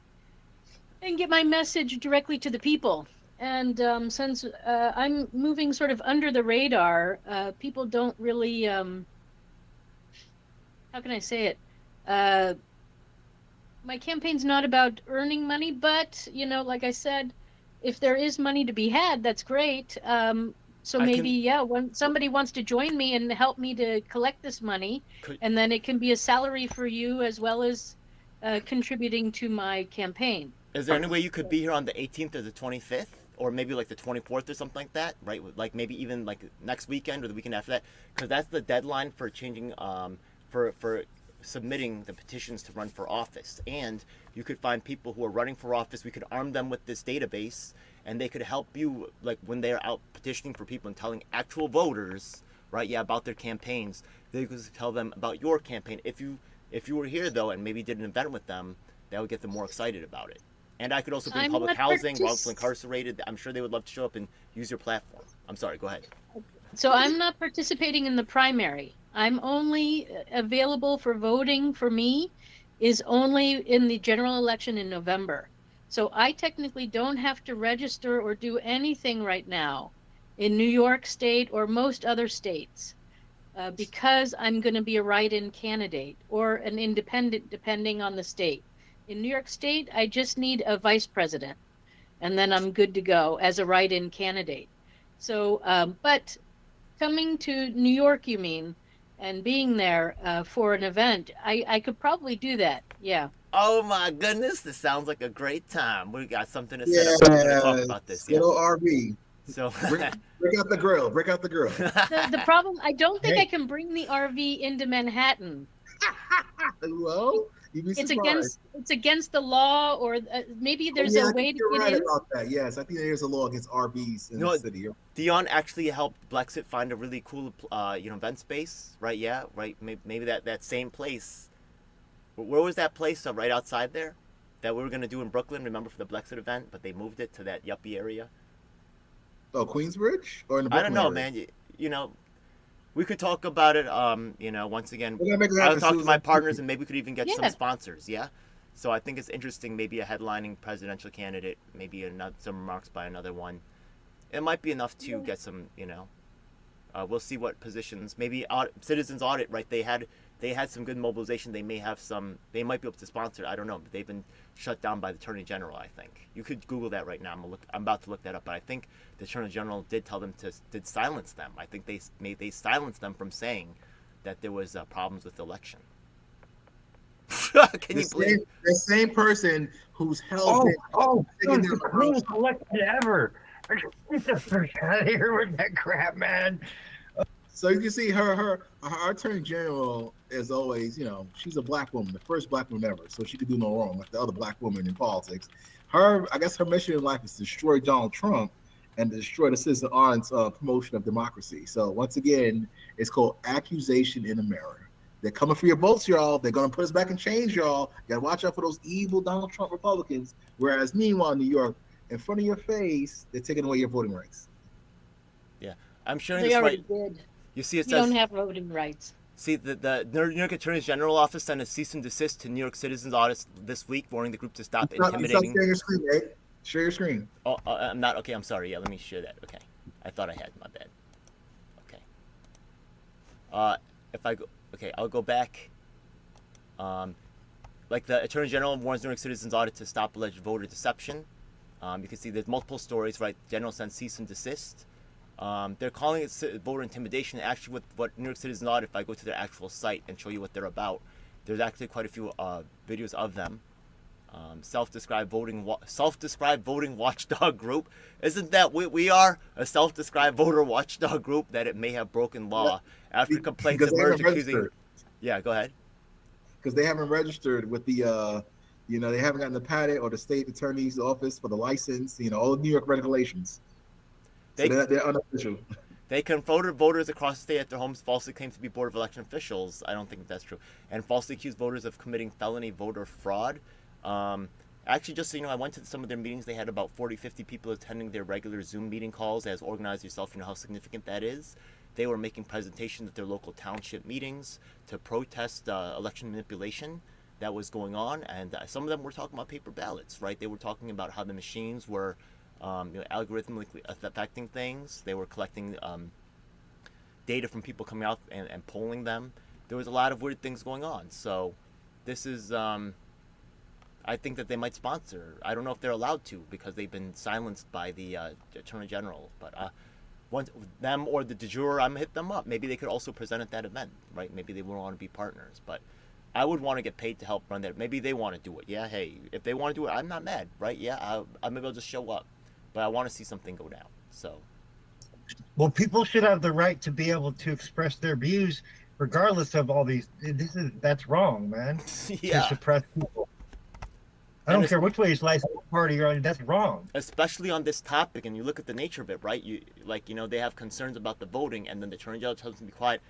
and get my message directly to the people. And since I'm moving sort of under the radar, people don't really, how can I say it? Uh, my campaign's not about earning money, but like I said, if there is money to be had, that's great. So I maybe, can. yeah, when somebody wants to join me and help me to collect this money, Could, and then it can be a salary for you as well as contributing to my campaign. is there any way you could be here on the 18th or the 25th? Or maybe like the 24th or something like that, right? Like maybe even like next weekend or the weekend after that, because that's the deadline for changing, for submitting the petitions to run for office. And you could find people who are running for office. We could arm them with this database, and they could help you, like when they're out petitioning for people and telling actual voters, right? Yeah, about their campaigns. They could tell them about your campaign. If you were here though, and maybe did an event with them, that would get them more excited about it. And I could also bring I'm public not housing, partic- wrongfully incarcerated. I'm sure they would love to show up and use your platform. I'm sorry, go ahead. So I'm not participating in the primary. I'm only available for voting for me is only in the general election in November. So I technically don't have to register or do anything right now in New York State or most other states because I'm going to be a write-in candidate or an independent, depending on the state. In New York State, I just need a vice president, and then I'm good to go as a write-in candidate. So, but coming to New York, you mean, and being there for an event, I could probably do that. Yeah. Oh my goodness, this sounds like a great time. We got something to set Yeah, up. We're going to talk about this. good Yeah. old RV. So, Break out the grill. Break out the grill. The problem, I don't think Hey. I can bring the RV into Manhattan. Well, you'd be surprised. It's against the law, or maybe there's Yeah, a I way think to you're get right in. about that. Yes, I think there's a law against RVs in No, the city. Dion actually helped Blexit find a really cool, event space, right? Yeah, right. Maybe that same place. Where was that place? Right outside there, that we were gonna do in Brooklyn. Remember for the Blexit event, but they moved it to that yuppie area. Oh, Queensbridge or in the I don't Brooklyn know, area? man. We could talk about it. Once again, We're gonna make it I'll happen, talk to Susan. my partners, and maybe we could even get some Yeah. sponsors. Yeah. So I think it's interesting. Maybe a headlining presidential candidate. Maybe some remarks by another one. It might be enough to get some. We'll see what positions. Maybe citizens audit. Right. They had some good mobilization. They may have some. They might be able to sponsor. I don't know. But they've been shut down by the Attorney General. I think you could Google that right now. I'm about to look that up. But I think the Attorney General did tell them did silence them. I think they silenced them from saying that there was problems with the election. Can you believe? The same person who's held Dude, the cleanest election ever. Get the frick out of here with that crap, man. So you can see her attorney general is always, she's a black woman, the first black woman ever. So she could do no wrong, like the other black women in politics. I guess her mission in life is to destroy Donald Trump and to destroy the citizen arm's promotion of democracy. So once again, it's called accusation in America. They're coming for your votes, y'all. They're gonna put us back in chains, y'all. You gotta watch out for those evil Donald Trump Republicans. Whereas meanwhile, in New York, in front of your face, they're taking away your voting rights. Yeah, I'm sharing They this already right. did. You see, it You says. don't have voting rights. See, the New York Attorney General office sent a cease and desist to New York citizens audits this week, warning the group to stop intimidating. Share your screen, Nate. Share your screen. Oh, I'm not. Okay, I'm sorry. Yeah, let me share that. Okay, I thought I had. My bad. Okay. If I go, okay, I'll go back. Like the Attorney General warns New York citizens audit to stop alleged voter deception. You can see there's multiple stories, right? General sent cease and desist. They're calling it voter intimidation. Actually, with what New York Citizens Audit, if I go to their actual site and show you what they're about, there's actually quite a few videos of them. self-described voting watchdog group. Isn't that what we are? A self-described voter watchdog group that it may have broken law after complaints because they emerged haven't accusing. registered. Yeah, go ahead. Because they haven't registered with the, they haven't gotten the patent or the state attorney's office for the license. All the New York regulations. So they're unofficial. They confronted voters across the state at their homes, falsely claimed to be Board of Election officials. I don't think that's true. And falsely accused voters of committing felony voter fraud. Actually, just so you know, I went to some of their meetings. They had about 40, 50 people attending their regular Zoom meeting calls. As organized yourself, you know how significant that is. They were making presentations at their local township meetings to protest election manipulation that was going on. And some of them were talking about paper ballots, right? They were talking about how the machines were algorithmically affecting things. They were collecting data from people coming out and polling them. There was a lot of weird things going on. So this is, I think that they might sponsor. I don't know if they're allowed to because they've been silenced by the Attorney General. But once them or the de jure, I'm hit them up. Maybe they could also present at that event, right? Maybe they would want to be partners. But I would want to get paid to help run that. Maybe they want to do it. Yeah, hey, if they want to do it, I'm not mad, right? Yeah, maybe I'll just show up. But I want to see something go down. So, Well, people should have the right to be able to express their views, regardless of all these. That's wrong, man. yeah. To suppress people. I don't care which way you slice the party you're on. That's wrong. Especially on this topic, and you look at the nature of it, right? They have concerns about the voting, and then the Attorney General tells them to be quiet.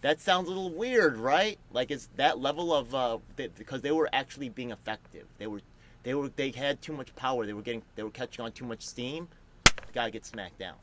That sounds a little weird, right? Like it's that level of because they were actually being effective. They had too much power. They were catching on too much steam. Gotta get smacked down.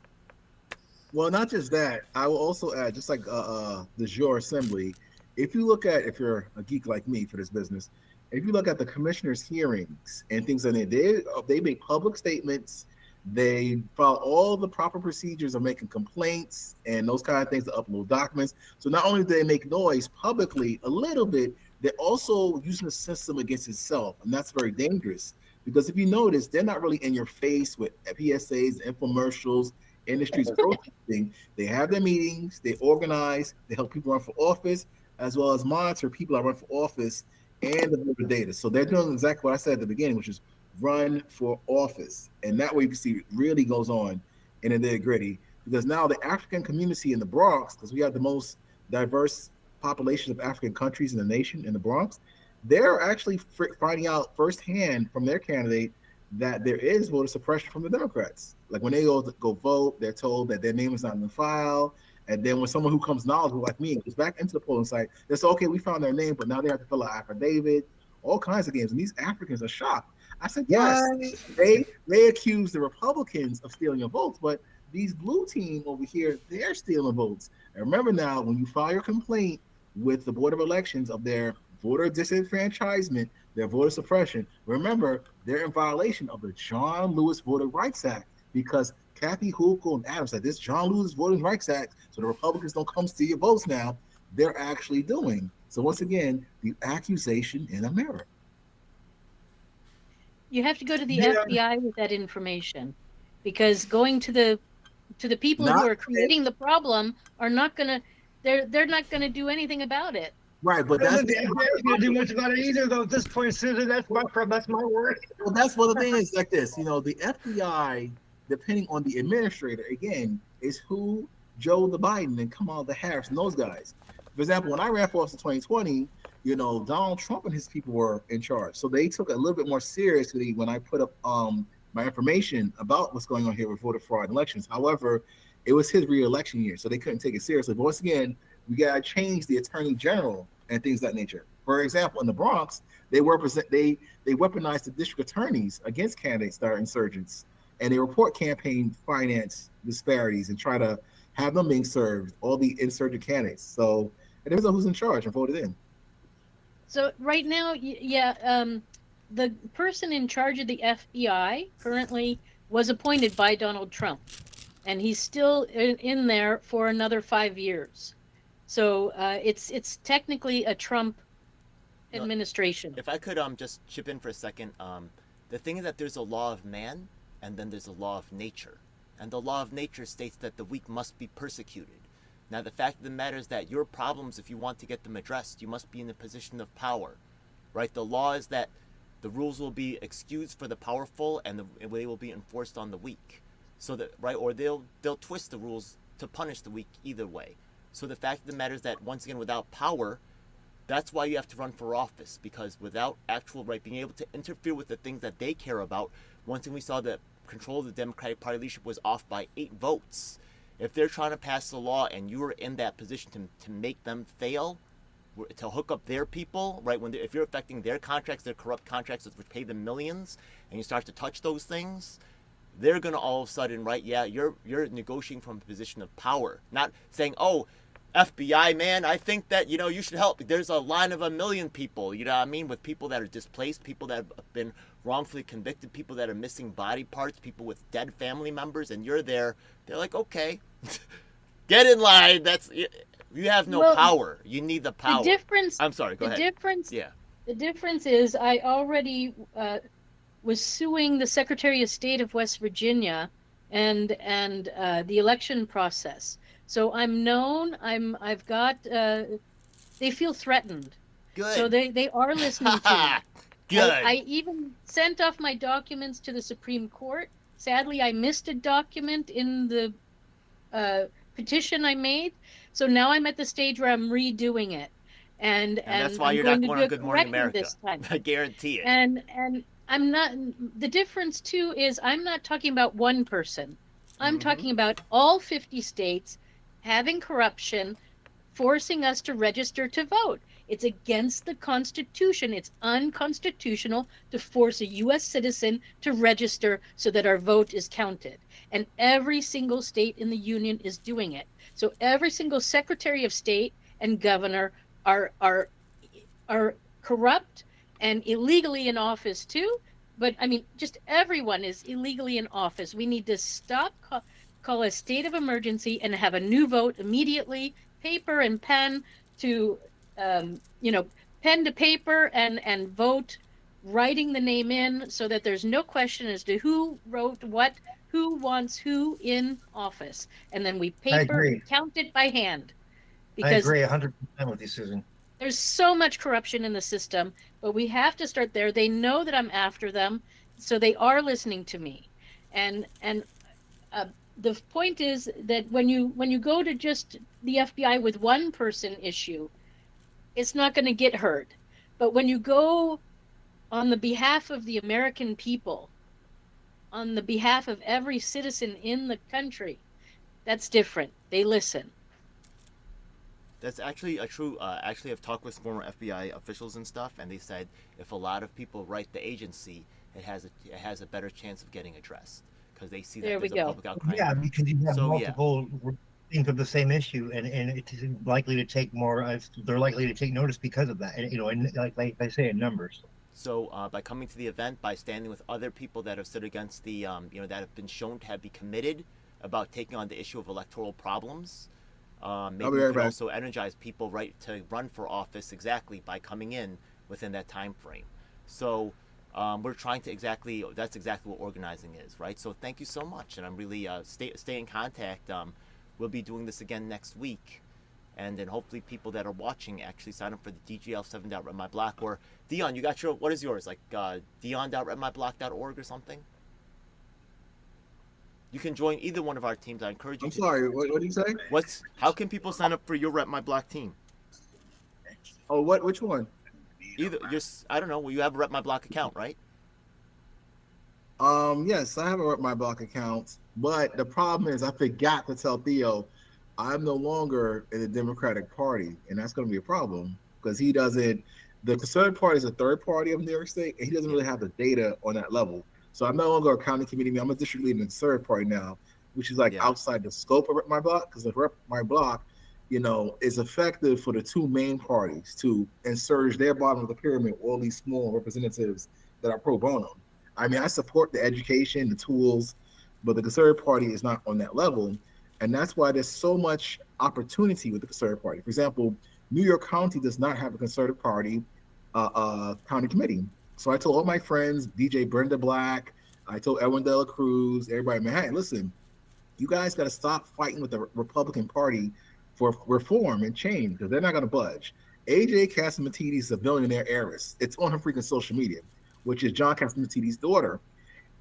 Well, not just that. I will also add, just like the Jure Assembly, if you're a geek like me for this business, if you look at the commissioners' hearings and things like that, they make public statements. They follow all the proper procedures of making complaints and those kind of things to upload documents. So not only do they make noise publicly a little bit, they're also using the system against itself. And that's very dangerous because if you notice, they're not really in your face with PSAs, infomercials, industries protesting. They have their meetings, they organize, they help people run for office, as well as monitor people that run for office and the voter data. So they're doing exactly what I said at the beginning, which is run for office. And that way you can see it really goes on in the nitty-gritty. Because now the African community in the Bronx, because we have the most diverse population of African countries in the nation, in the Bronx, they're actually finding out firsthand from their candidate that there is voter suppression from the Democrats. Like when they go vote, they're told that their name is not in the file. And then when someone who comes knowledgeable like me goes back into the polling site, they say, okay, we found their name, but now they have to fill out affidavit, all kinds of games. And these Africans are shocked. I said, yes, they accuse the Republicans of stealing your votes, but these blue team over here, they're stealing votes. And remember now, when you file your complaint with the Board of Elections of their voter disenfranchisement, their voter suppression, remember, they're in violation of the John Lewis Voting Rights Act because Kathy Hochul and Adams said this John Lewis Voting Rights Act, so the Republicans don't come steal your votes now. They're actually doing. So once again, the accusation in a mirror. You have to go to the FBI with that information, because going to the people who are creating the problem are not gonna they're not gonna do anything about it. Right, but that's the FBI can't do much about it either, though. At this point, Susan, that's my word. Well, that's what the thing is like this. The FBI, depending on the administrator, again, is who Joe the Biden and Kamala Harris and those guys. For example, when I ran for office in 2020, Donald Trump and his people were in charge. So they took it a little bit more seriously when I put up my information about what's going on here with voter fraud and elections. However, it was his re-election year, so they couldn't take it seriously. But once again, we got to change the attorney general and things of that nature. For example, in the Bronx, they weaponize the district attorneys against candidates that are insurgents, and they report campaign finance disparities and try to have them being served, all the insurgent candidates. So it depends on who's in charge and voted in. So right now, the person in charge of the FBI currently was appointed by Donald Trump, and he's still in there for another 5 years. So it's technically a Trump administration. If I could just chip in for a second, the thing is that there's a law of man, and then there's a law of nature. And the law of nature states that the weak must be persecuted. Now, the fact of the matter is that your problems, if you want to get them addressed, you must be in a position of power, right? The law is that the rules will be excused for the powerful, and they will be enforced on the weak. So that, right, or they'll twist the rules to punish the weak either way. So the fact of the matter is that, once again, without power, that's why you have to run for office, because without actual, right, being able to interfere with the things that they care about, one thing we saw, that control of the Democratic Party leadership was off by 8 votes. If they're trying to pass a law and you are in that position to make them fail, to hook up their people, right, if you're affecting their contracts, their corrupt contracts which pay them millions, and you start to touch those things, they're going to all of a sudden, right, yeah, you're negotiating from a position of power, not saying, oh, FBI, man, I think that, you should help. There's a line of 1 million people, you know what I mean, with people that are displaced, people that have been wrongfully convicted, people that are missing body parts, people with dead family members, and you're there. They're like, okay, get in line. You have no power. You need the power. I'm sorry, go ahead. The difference is, I already was suing the Secretary of State of West Virginia and the election process. So I'm known. I've got. They feel threatened. Good. So they are listening to me. Good. I even sent off my documents to the Supreme Court. Sadly, I missed a document in the petition I made. So now I'm at the stage where I'm redoing it. And that's why you're not going on Good Morning America this time. I guarantee it. And I'm not. The difference too is, I'm not talking about one person. I'm talking about all 50 states having corruption, forcing us to register to vote. It's against the Constitution. It's unconstitutional to force a U.S. citizen to register so that our vote is counted. And every single state in the union is doing it. So every single Secretary of State and governor are corrupt and illegally in office too. But I mean, just everyone is illegally in office. We need to stop, call a state of emergency, and have a new vote immediately, paper and pen to, pen to paper and vote, writing the name in, so that there's no question as to who wrote what, who wants who in office. And then we count it by hand. I agree 100% with you, Susan. There's so much corruption in the system, but we have to start there. They know that I'm after them, so they are listening to me. And the point is that when you go to just the FBI with one person issue, it's not going to get heard. But when you go on the behalf of the American people, on the behalf of every citizen in the country, that's different. They listen. That's actually a true. Actually, I've talked with former FBI officials and stuff, and they said if a lot of people write the agency, it has a better chance of getting addressed, because they see that there's a public outcry. Yeah, because you have multiple think of the same issue, and it's likely to take more. They're likely to take notice because of that, and and like they say, in numbers. So by coming to the event, by standing with other people that have stood against the, that have been shown to be committed about taking on the issue of electoral problems. Maybe we can also energize people to run for office exactly by coming in within that time frame. So we're trying to that's exactly what organizing is, right? So thank you so much, and I'm really stay in contact. We'll be doing this again next week, and then hopefully people that are watching actually sign up for the DGL7.redmyblock, or Dion, you got what is yours, like dion.redmyblock.org or something? You can join either one of our teams. I encourage you. I'm sorry. What did you say? How can people sign up for your Rep My Block team? Oh, which one? Either I don't know. Well, you have a Rep My Block account, right? Yes, I have a Rep My Block account, but the problem is I forgot to tell Theo I'm no longer in the Democratic Party, and that's going to be a problem because he doesn't. The Conservative Party is a third party of New York State, and he doesn't really have the data on that level. So I'm no longer a county committee. I'm a district leader in the third party now, which is outside the scope of Rep My Block, because the Rep My Block, is effective for the two main parties to insert their bottom of the pyramid, all these small representatives that are pro bono. I mean, I support the education, the tools, but the Conservative Party is not on that level. And that's why there's so much opportunity with the Conservative Party. For example, New York County does not have a Conservative Party county committee. So I told all my friends, DJ Brenda Black, I told Edwin De La Cruz, everybody, man, hey, listen, you guys got to stop fighting with the Republican Party for reform and change, because they're not going to budge. AJ Cassimatidis is a billionaire heiress. It's on her freaking social media. which is John Cassidy's daughter.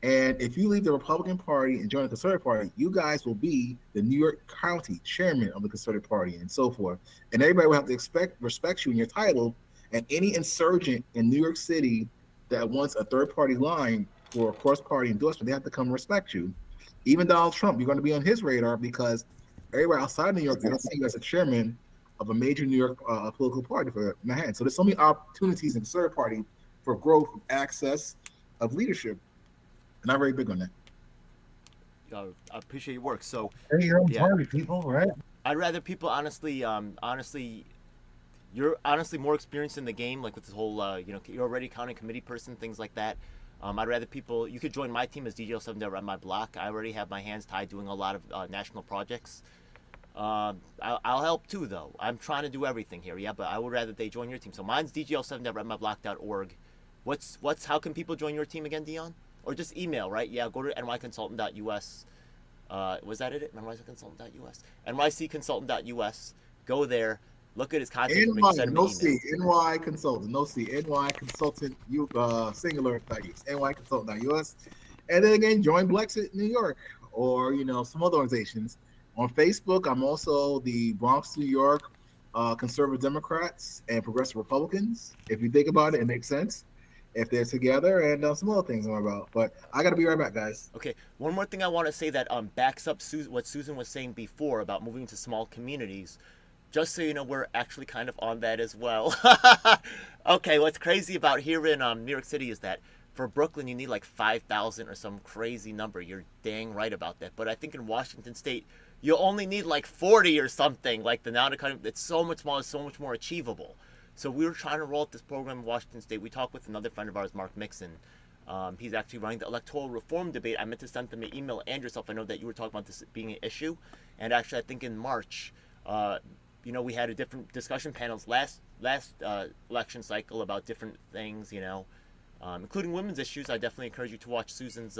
And if you leave the Republican Party and join the Conservative Party, you guys will be the New York County chairman of the Conservative Party and so forth. And everybody will have to respect you in your title. And any insurgent in New York City that wants a third party line for a cross party endorsement, they have to come respect you. Even Donald Trump, you're going to be on his radar because everybody outside New York, they don't see you as a chairman of a major New York political party for Manhattan. So there's so many opportunities in the Conservative Party for growth, access, of leadership. And I'm very big on that. I appreciate your work. So They're your own Yeah. party, people, right? I'd rather people honestly, you're honestly more experienced in the game, like with this whole, you're already county committee person, things like that. I'd rather people, you could join my team as DGL7 at my block. I already have my hands tied doing a lot of national projects. I'll help too, though. I'm trying to do everything here, yeah, but I would rather they join your team. So mine's DGL7@redmyblock.org. How can people join your team again, Dion? Or just email, right? Yeah, go to nyconsultant.us. Was that it? nyconsultant.us. nycconsultant.us. Go there. Look at his content. NY, no C, NY Consultant, no C, NY Consultant, singular, NY Consultant.us. And then again, join Blexit New York or, some other organizations. On Facebook, I'm also the Bronx, New York Conservative Democrats and Progressive Republicans. If you think about it, it makes sense. If they're together and some other things I'm about. But I got to be right back, guys. Okay, one more thing I want to say that backs up what Susan was saying before about moving to small communities. Just so you know, we're actually kind of on that as well. Okay, what's crazy about here in New York City is that for Brooklyn, you need like 5,000 or some crazy number. You're dang right about that. But I think in Washington State, you only need like 40 or something. Like the now it's so much smaller, so much more achievable. So we were trying to roll out this program in Washington State. We talked with another friend of ours, Mark Mixon. He's actually running the electoral reform debate. I meant to send them an email and yourself. I know that you were talking about this being an issue. And actually, I think in March, we had a different discussion panels last election cycle about different things, including women's issues. I definitely encourage you to watch Susan's,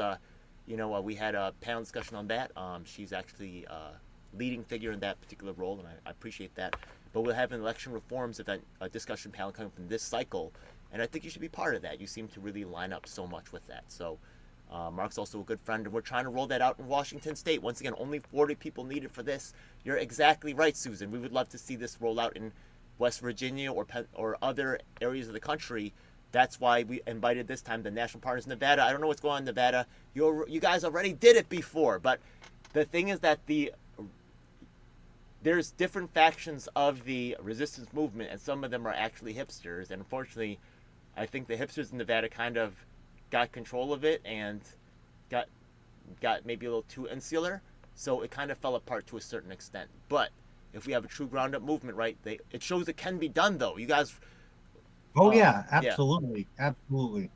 we had a panel discussion on that. She's actually a leading figure in that particular role, and I appreciate that. But we'll have an election reforms event, a discussion panel coming from this cycle, and I think you should be part of that. You seem to really line up so much with that. So Mark's also a good friend, and we're trying to roll that out in Washington State. Once again, only 40 people needed for this. You're exactly right, Susan. We would love to see this roll out in West Virginia or other areas of the country. That's why we invited this time the National Partners in Nevada. I don't know what's going on in Nevada. You guys already did it before, but the thing is that there's different factions of the resistance movement, and some of them are actually hipsters. And unfortunately, I think the hipsters in Nevada kind of got control of it and got maybe a little too insular. So it kind of fell apart to a certain extent. But if we have a true ground up movement, right, it shows it can be done, though. You guys. Oh yeah, absolutely, absolutely.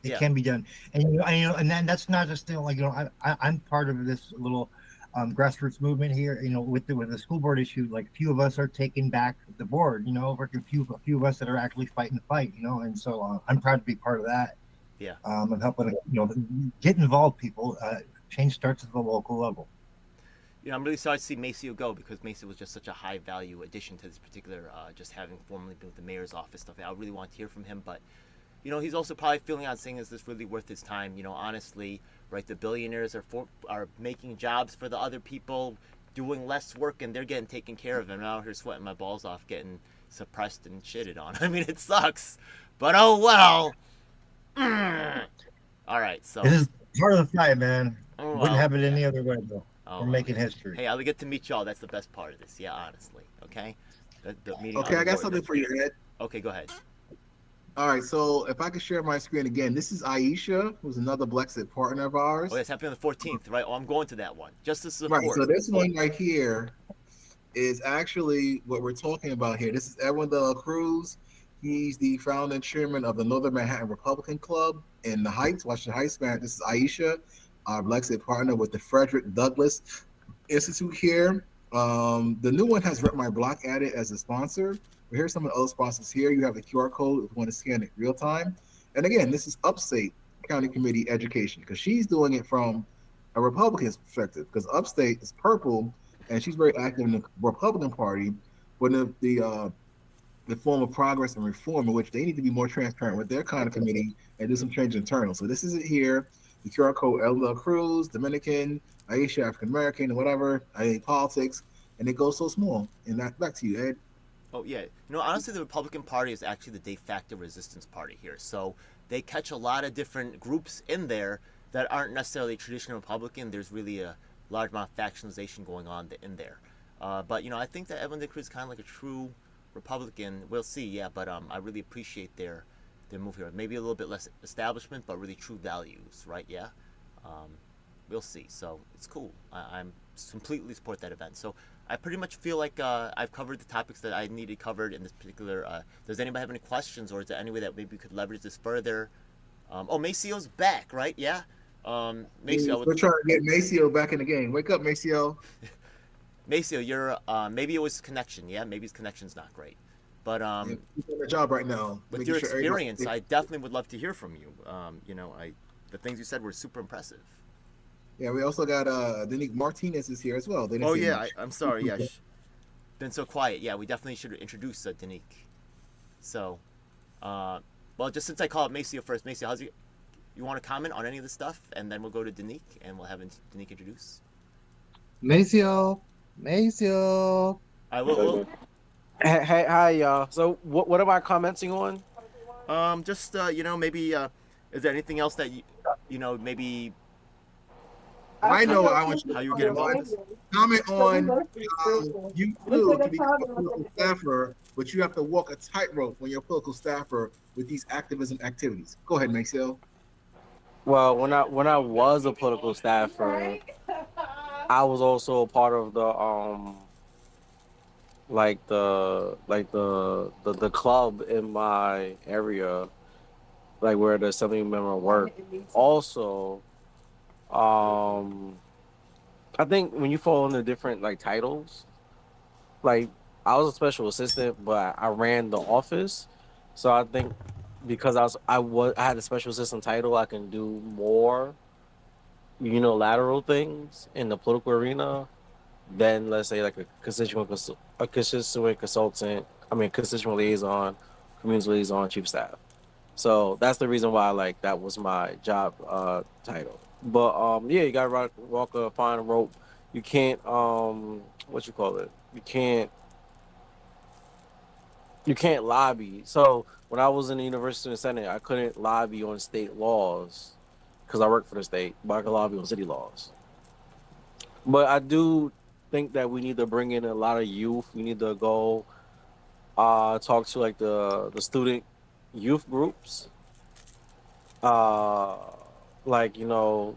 It can be done, and that's not just I'm part of this little grassroots movement here. With the school board issue, like a few of us are taking back the board. Like a few of us that are actually fighting the fight. And so I'm proud to be part of that. Yeah. I'm helping. Get involved, people. Change starts at the local level. I'm really sorry to see Maceo go because Maceo was just such a high value addition to this particular, just having formerly been with the mayor's office stuff. I really want to hear from him, but he's also probably feeling out saying, is this really worth his time? Honestly, right? The billionaires are making jobs for the other people, doing less work, and they're getting taken care of. And I'm out here sweating my balls off, getting suppressed and shitted on. I mean, it sucks, but oh well. All right, so this is part of the fight, man. Oh, Wouldn't have it any other way, though. Oh, We're making history. Hey, I'll get to meet y'all. That's the best part of this. Yeah, honestly. Okay. The meeting. Okay, I got something for you, Ed. Okay, go ahead. All right, so if I could share my screen again, this is Aisha, who's another Blexit partner of ours. Oh, it's happening on the 14th, right? Oh, I'm going to that one. Just to support. Right, so this one right here is actually what we're talking about here. This is Edwin De La Cruz. He's the founder and chairman of the Northern Manhattan Republican Club in the Heights, Washington Heights. Man, this is Aisha, our Blexit partner with the Frederick Douglass Institute here. The new one has Rep My Block added as a sponsor. But here's some of the other sponsors here. You have the QR code if you want to scan it real time. And again, this is Upstate County Committee Education because she's doing it from a Republican's perspective because Upstate is purple and she's very active in the Republican Party. But the form of progress and reform in which they need to be more transparent with their kind of committee and do some change internal. So this is it here. The QR code: LL Cruz, Dominican, Aisha, African American, whatever. I politics, and it goes so small. And that back to you, Ed. Oh yeah, honestly, the Republican Party is actually the de facto resistance party here. So they catch a lot of different groups in there that aren't necessarily traditional Republican. There's really a large amount of factionalization going on in there. But I think that Evan Cruz is kind of like a true Republican. We'll see, yeah. But I really appreciate their move here. Maybe a little bit less establishment, but really true values, right? Yeah. Um, we'll see. So it's cool. I'm completely support that event. So I pretty much feel like I've covered the topics that I needed covered in this particular. Does anybody have any questions, or is there any way that maybe we could leverage this further? Macio's back, right? Yeah. Macio, We're trying to get Maceo back in the game. Wake up, Maceo. Macio, you're maybe it was his connection. Yeah, maybe his connection's not great. But He's on the job right now. with making your sure everybody- experience, I definitely would love to hear from you. The things you said were super impressive. Yeah, we also got Danique Martinez is here as well. They didn't Oh say yeah, much. I'm sorry. Yeah, been so quiet. Yeah, we definitely should introduce Danique. So, well, just since I call it Maceo first, Maceo, you want to comment on any of the stuff, and then we'll go to Danique, and we'll have Danique introduce. Maceo. I will. Hey, hi, y'all. So, what am I commenting on? Just maybe is there anything else that maybe I know I want you how you to get involved? comment on you too can become a political staffer, but you have to walk a tightrope when you're a political staffer with these activism activities. Go ahead, Maxwell. Well, when I was a political staffer, I was also a part of the the club in my area, like where the assembly member worked. Also, I think when you fall under different like titles, like I was a special assistant, but I ran the office. So I think because I had a special assistant title, I can do more unilateral things in the political arena than, let's say, like a constituent consultant. I mean, constituent liaison, community liaison, chief of staff. So that's the reason why like that was my job title. But yeah, you gotta walk a fine rope. You can't what you call it? You can't lobby. So when I was in the University of Senate, I couldn't lobby on state laws because I work for the state, but I could lobby on city laws. But I do think that we need to bring in a lot of youth. We need to go talk to like the student youth groups, like young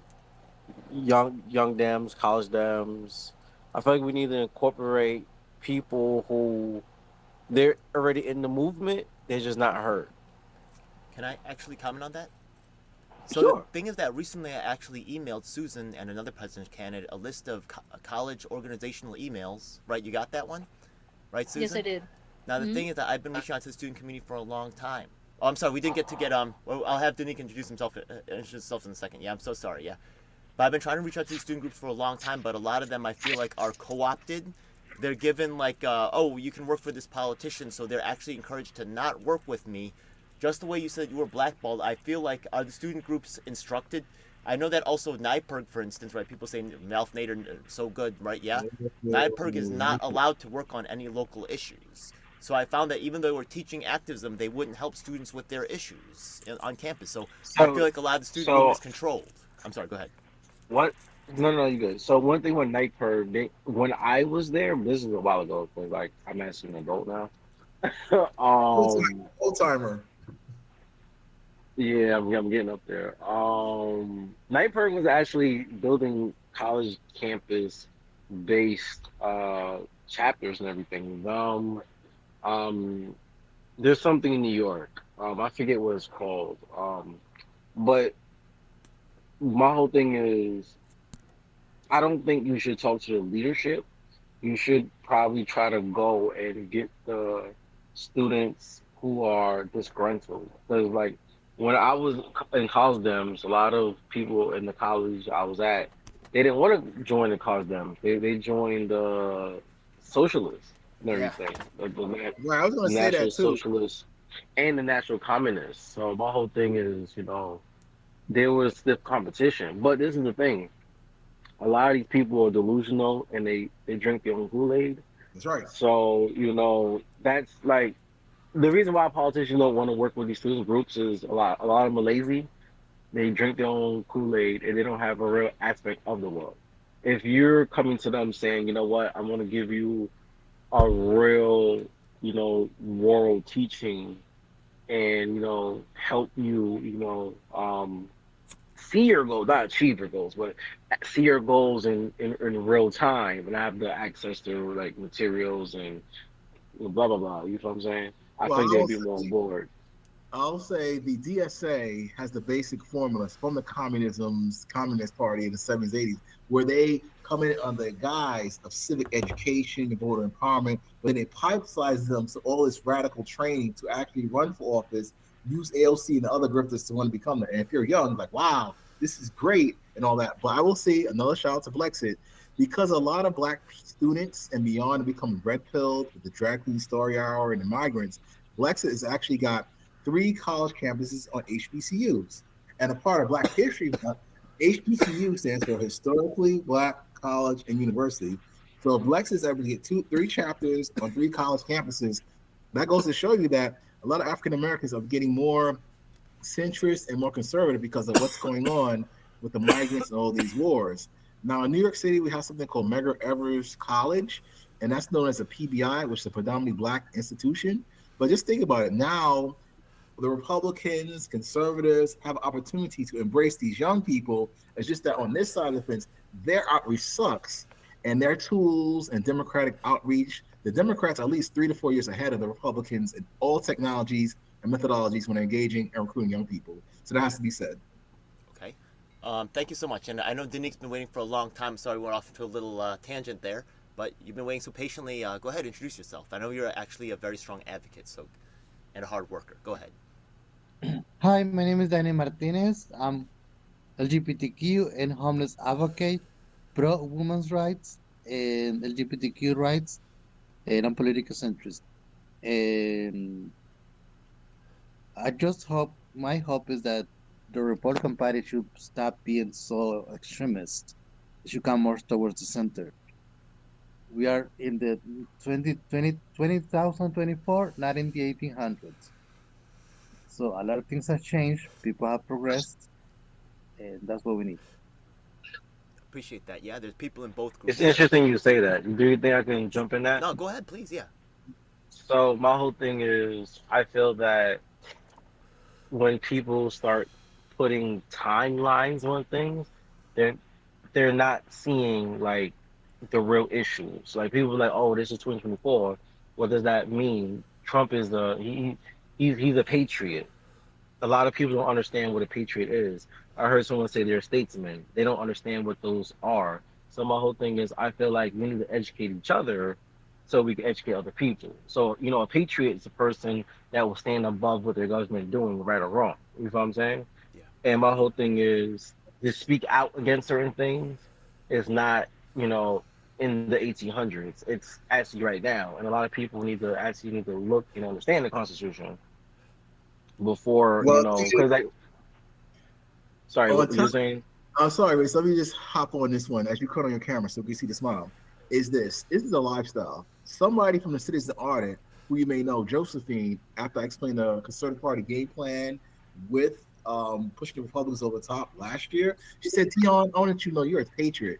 Dems, college Dems. I feel like we need to incorporate people who they're already in the movement. They're just not heard. Can I actually comment on that? So Sure. the thing is that recently I actually emailed Susan and another president's candidate a list of college organizational emails. Right, you got that one? Right, Susan? Yes, I did. Now the thing is that I've been reaching out to the student community for a long time. Oh, I'm sorry, we didn't get to get well, I'll have Danique introduce himself in a second. Yeah, I'm so sorry. Yeah, but I've been trying to reach out to these student groups for a long time, but a lot of them I feel like are co-opted. They're given like, oh, you can work for this politician, so they're actually encouraged to not work with me. Just the way you said you were blackballed, I feel like are the student groups instructed? I know that also NYPIRG, for instance, right? People say Ralph Nader so good, right? Yeah, NYPIRG is not allowed to work on any local issues. So I found that even though we're teaching activism, they wouldn't help students with their issues on campus. So I feel like a lot of the student movement is controlled. I'm sorry, go ahead. What? No, you good. So one thing with NYPIRG, when I was there, this is a while ago, but like I'm actually an adult now. Old timer. Yeah, I'm getting up there. NYPIRG was actually building college campus based chapters and everything. There's something in New York. I forget what it's called. But my whole thing is I don't think you should talk to the leadership. You should probably try to go and get the students who are disgruntled. Because like when I was in college dems, a lot of people in the college I was at, they didn't want to join the college dems. They joined the socialists and everything. Right, I was going to say National that too. Socialists. and the natural communists. So my whole thing is, there was stiff competition. But this is the thing: a lot of these people are delusional, and they drink their own Kool-Aid. That's right. So that's like the reason why politicians don't want to work with these student groups is a lot of them are lazy. They drink their own Kool-Aid and they don't have a real aspect of the world. If you're coming to them saying, you know what, I'm going to give you a real, moral teaching and, help you, see your goals, not achieve your goals, but see your goals in real time and have the access to like materials and blah, blah, blah. You know what I'm saying? I Well, think they'd be more on board. I'll say the DSA has the basic formulas from the Communist Party in the 70s, 80s, where they come in on the guise of civic education and voter empowerment, but then it pipelines them to all this radical training to actually run for office, use AOC and the other grifters to want to become that. And if you're young, like, wow, this is great and all that. But I will say another shout out to Blexit, because a lot of Black students and beyond are becoming red pilled with the drag queen story hour and the migrants. Blexit has actually got 3 college campuses on HBCUs. And a part of Black History Month, HBCU stands for Historically Black College and University. So if Lex is able to get 3 chapters on 3 college campuses, that goes to show you that a lot of African Americans are getting more centrist and more conservative because of what's going on with the migrants and all these wars. Now in New York City, we have something called Medgar Evers College, and that's known as a PBI, which is a predominantly Black institution. But just think about it now. The Republicans, conservatives have opportunity to embrace these young people. It's just that on this side of the fence, their outreach sucks, and their tools and Democratic outreach, the Democrats are at least 3 to 4 years ahead of the Republicans in all technologies and methodologies when engaging and recruiting young people. So that has to be said. Okay. Thank you so much. And I know Denique's been waiting for a long time. Sorry, we went off into a little tangent there, but you've been waiting so patiently. Go ahead, introduce yourself. I know you're actually a very strong advocate, and a hard worker. Go ahead. Hi, my name is Danny Martinez. I'm LGBTQ and homeless advocate, pro women's rights and LGBTQ rights, and I'm political centrist. And I just hope, my hope is that the Republican Party should stop being so extremist. It should come more towards the center. We are in the 2024, not in the 1800s. So a lot of things have changed. People have progressed, and that's what we need. Appreciate that. Yeah, there's people in both groups. It's interesting you say that. Do you think I can jump in that? No, go ahead, please. Yeah. So my whole thing is, I feel that when people start putting timelines on things, they're they're not seeing like the real issues. Like people are like, oh, this is 2024. What does that mean? Trump is he's a patriot. A lot of people don't understand what a patriot is. I heard someone say they're a statesman. They don't understand what those are. So my whole thing is, I feel like we need to educate each other so we can educate other people. So, a patriot is a person that will stand above what their government is doing, right or wrong. You know what I'm saying? Yeah. And my whole thing is to speak out against certain things is not, in the 1800s. It's actually right now. And a lot of people need to look and understand the Constitution before, because sorry, what you were saying? I'm sorry, Ray. So let me just hop on this one as you cut on your camera so we can see the smile. This is a lifestyle. Somebody from the Citizen Audit, who you may know, Josephine, after I explained the Conservative Party game plan with pushing the Republicans over the top last year, she said, Tion, I want to know you're a patriot.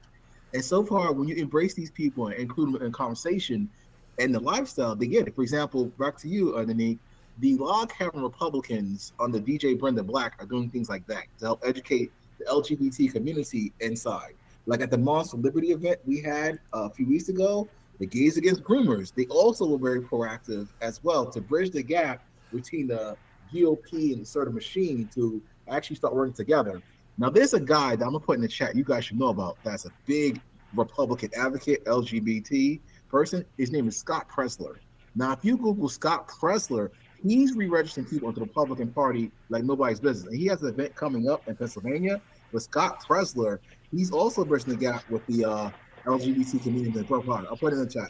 And so far, when you embrace these people and include them in conversation and the lifestyle, they get it. For example, back to you, Nanique, the log cabin Republicans under DJ Brenda Black are doing things like that to help educate the LGBT community inside. Like at the Moms for Liberty event we had a few weeks ago, the Gays Against Groomers, they also were very proactive as well to bridge the gap between the GOP and the sort of machine to actually start working together. Now, there's a guy that I'm going to put in the chat you guys should know about that's a big Republican advocate, LGBT person. His name is Scott Presler. Now, if you Google Scott Presler, he's re-registering people into the Republican Party like nobody's business. And he has an event coming up in Pennsylvania with Scott Presler. He's also bridging the gap with the LGBT community in the Pro Party. I'll put it in the chat.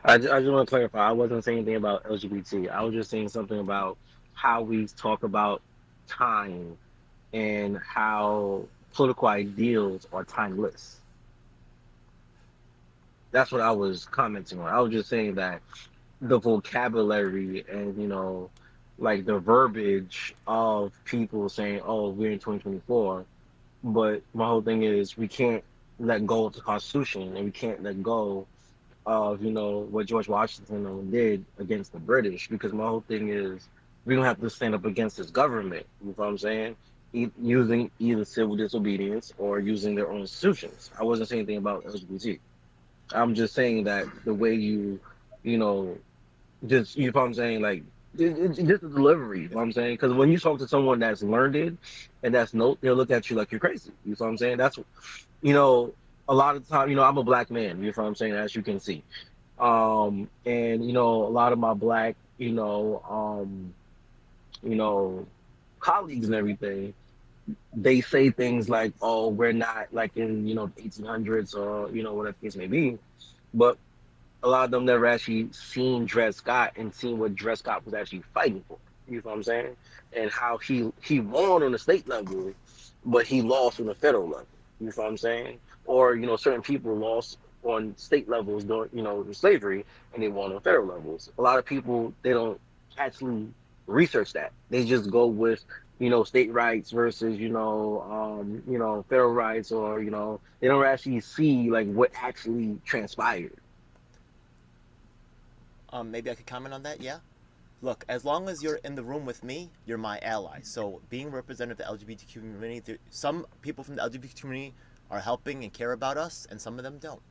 I just want to clarify. I wasn't saying anything about LGBT. I was just saying something about how we talk about time and how political ideals are timeless. That's what I was commenting on. I was just saying that the vocabulary and like the verbiage of people saying, "Oh, we're in 2024," but my whole thing is we can't let go of the Constitution and we can't let go of what George Washington did against the British, because my whole thing is we don't have to stand up against this government. You know what I'm saying? Using either civil disobedience or using their own institutions. I wasn't saying anything about LGBT. I'm just saying that the way you know, just you know what I'm saying, like it's just the delivery. You know what I'm saying? Because when you talk to someone that's learned and that's they'll look at you like you're crazy. You know what I'm saying? That's you know a lot of time. I'm a black man. You know what I'm saying? As you can see. And a lot of my black you know colleagues and everything, they say things like, oh, we're not like in the 1800s or whatever the case may be, but a lot of them never actually seen Dred Scott and seen what Dred Scott was actually fighting for. You know what I'm saying? And how he won on the state level, but he lost on the federal level. You know what I'm saying? Or certain people lost on state levels during the slavery, and they won on federal levels. A lot of people, they don't actually research that. They just go with state rights versus federal rights, or they don't actually see like what actually transpired. Maybe I could comment on that. Yeah. Look, as long as you're in the room with me, you're my ally. So being representative of the LGBTQ community, some people from the LGBT community are helping and care about us, and some of them don't.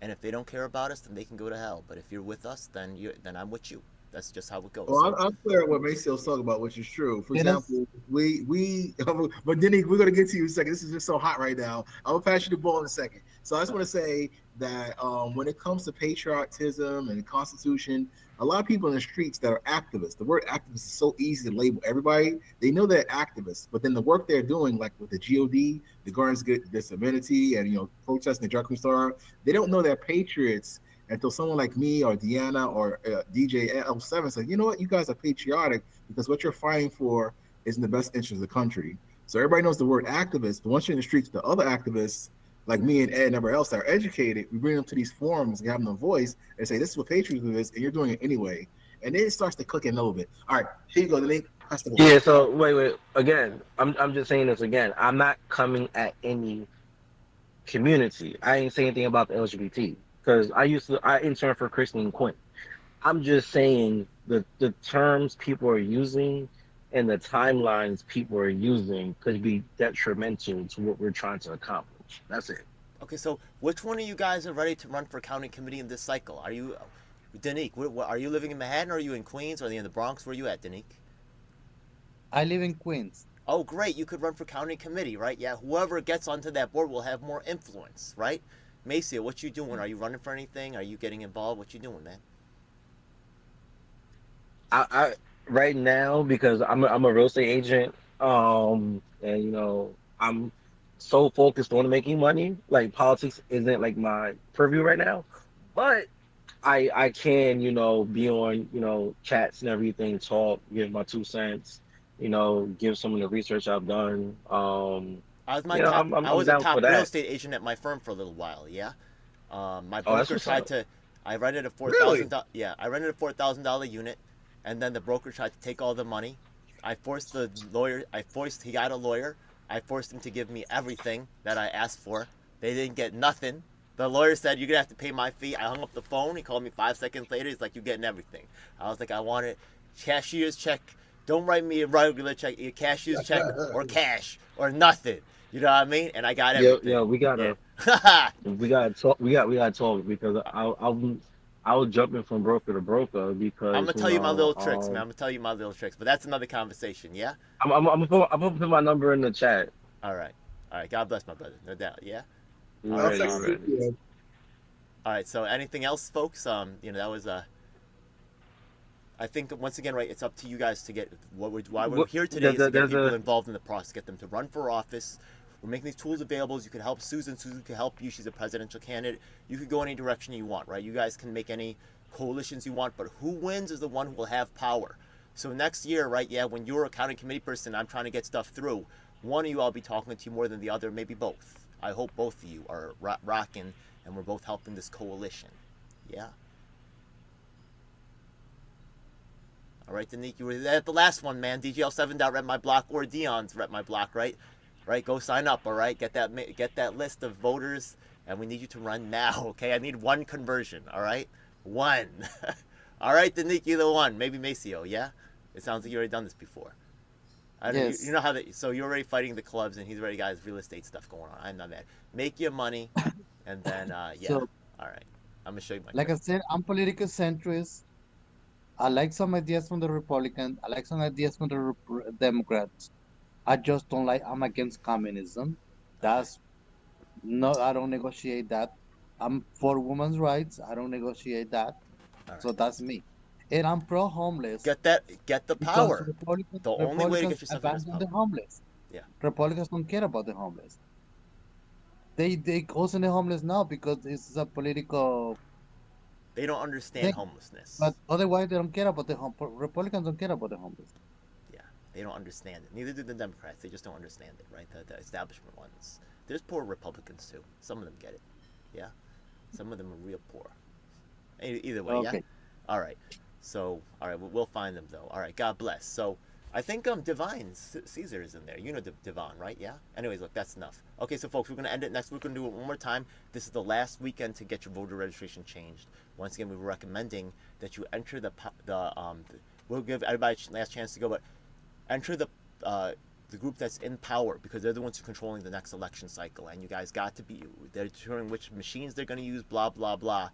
And if they don't care about us, then they can go to hell. But if you're with us, then I'm with you. That's just how it goes. Well, So, I'm clear on what Maceo talking about, which is true. For Tienes, example, but Denny, we're gonna get to you in a second. This is just so hot right now. I'm gonna pass you the ball in a second. So I just want to say that when it comes to patriotism and the Constitution, a lot of people in the streets that are activists. The word activist is so easy to label everybody. They know they're activists, but then the work they're doing, like with the God, the Guardians Get Disability, and protesting the drug store, they don't know they're patriots until someone like me or Deanna or DJ L7 says, you know what, you guys are patriotic because what you're fighting for is in the best interest of the country. So everybody knows the word activist, but once you're in the streets, the other activists, like me and Ed and everybody else that are educated, we bring them to these forums and give them a voice and say, this is what patriotism is, and you're doing it anyway. And then it starts to click in a little bit. All right, here you go, the link. Press the ball. Yeah, so wait. Again, I'm just saying this again. I'm not coming at any community. I ain't saying anything about the LGBT because I interned for Christine Quinn. I'm just saying the terms people are using and the timelines people are using could be detrimental to what we're trying to accomplish. That's it. okay, so which one of you guys are ready to run for county committee in this cycle? Are you, Danique? Are you living in Manhattan? Or are you in Queens? Or are you in the Bronx? Where are you at, Danique? I live in Queens. Oh, great! You could run for county committee, right? Yeah. Whoever gets onto that board will have more influence, right? Macia, what you doing? Are you running for anything? Are you getting involved? What you doing, man? I right now, because I'm a real estate agent, and I'm so focused on making money. Like politics isn't like my purview right now, but I can be on chats and everything, talk, give my 2 cents, give some of the research I've done. I I'm was a down for top real that. estate agent at my firm for a little while. Yeah. My Oh, that's broker what's tried up. to. I rented a Really? Yeah, I rented a $4,000 unit, and then the broker tried to take all the money. I forced the lawyer. He got a lawyer. I forced him to give me everything that I asked for. They didn't get nothing. The lawyer said, "You're gonna have to pay my fee." I hung up the phone. He called me 5 seconds later. He's like, "You're getting everything." I was like, "I want it cashier's check. Don't write me a regular check. A cashier's check or cash or nothing." You know what I mean? And I got Yeah, everything. we Yeah. gotta we gotta talk. We gotta talk because I was jumping from broker to broker I'm because gonna tell you my little tricks, man. I'm gonna tell you my little tricks, but that's another conversation. Yeah. I'm gonna put my number in the chat. All right. All right. God bless my brother. No doubt. Yeah. You All I'll right. ready? text You Um. ready? you. All right. So anything else, folks? That was I think once again, right? It's up to you guys to get why we're What, here today is to get there's people a involved in the process, get them to run for office. We're making these tools available. You can help Susan. Susan can help you. She's a presidential candidate. You can go any direction you want, right? You guys can make any coalitions you want, but who wins is the one who will have power. So next year, right, yeah, when you're a county committee person, I'm trying to get stuff through, one of you I'll be talking to more than the other, maybe both. I hope both of you are rocking and we're both helping this coalition. Yeah. All right, Danique, you were at the last one, man. DGL7.rep my block or Dion's rep my block, right? Right, go sign up, all right? Get that list of voters, and we need you to run now, okay? I need one conversion, all right? One. All right, Danique, you're the one. Maybe Maceo, yeah? It sounds like you already done this before. I don't, Yes. you know how that. So you're already fighting the clubs, and he's already got his real estate stuff going on. I'm not mad. Make your money, and then yeah. So, All right, I'm gonna show you my. like I said, I'm political centrist. I like some ideas from the Republicans. I like some ideas from the Democrats. I just don't like. I'm against communism. That's no. I don't negotiate that. I'm for women's rights. I don't negotiate that. All So right. that's me. And I'm pro homeless. Get the Because power. Republicans, The only way to Republicans get yourself in this abandon the power. homeless. Yeah. Republicans don't care about the homeless. They causing the homeless now because it's a political They don't understand thing. homelessness. But otherwise, they don't care about the Republicans don't care about the homeless. Yeah, they don't understand it. Neither do the Democrats. They just don't understand it, right? The establishment ones. There's poor Republicans too. Some of them get it. Yeah. Some of them are real poor. Either way, yeah. Okay. All right. So, all right, we'll find them though. All right, God bless. So, I think Divine Caesar is in there. You know Devon, right? Yeah. Anyways, look, that's enough. Okay, so folks, we're gonna end it next week. We're gonna do it one more time. This is the last weekend to get your voter registration changed. Once again, we're recommending that you enter we'll give everybody a last chance to go, but enter the group that's in power because they're the ones who are controlling the next election cycle. And you guys got to be. They're determining which machines they're gonna use. Blah blah blah.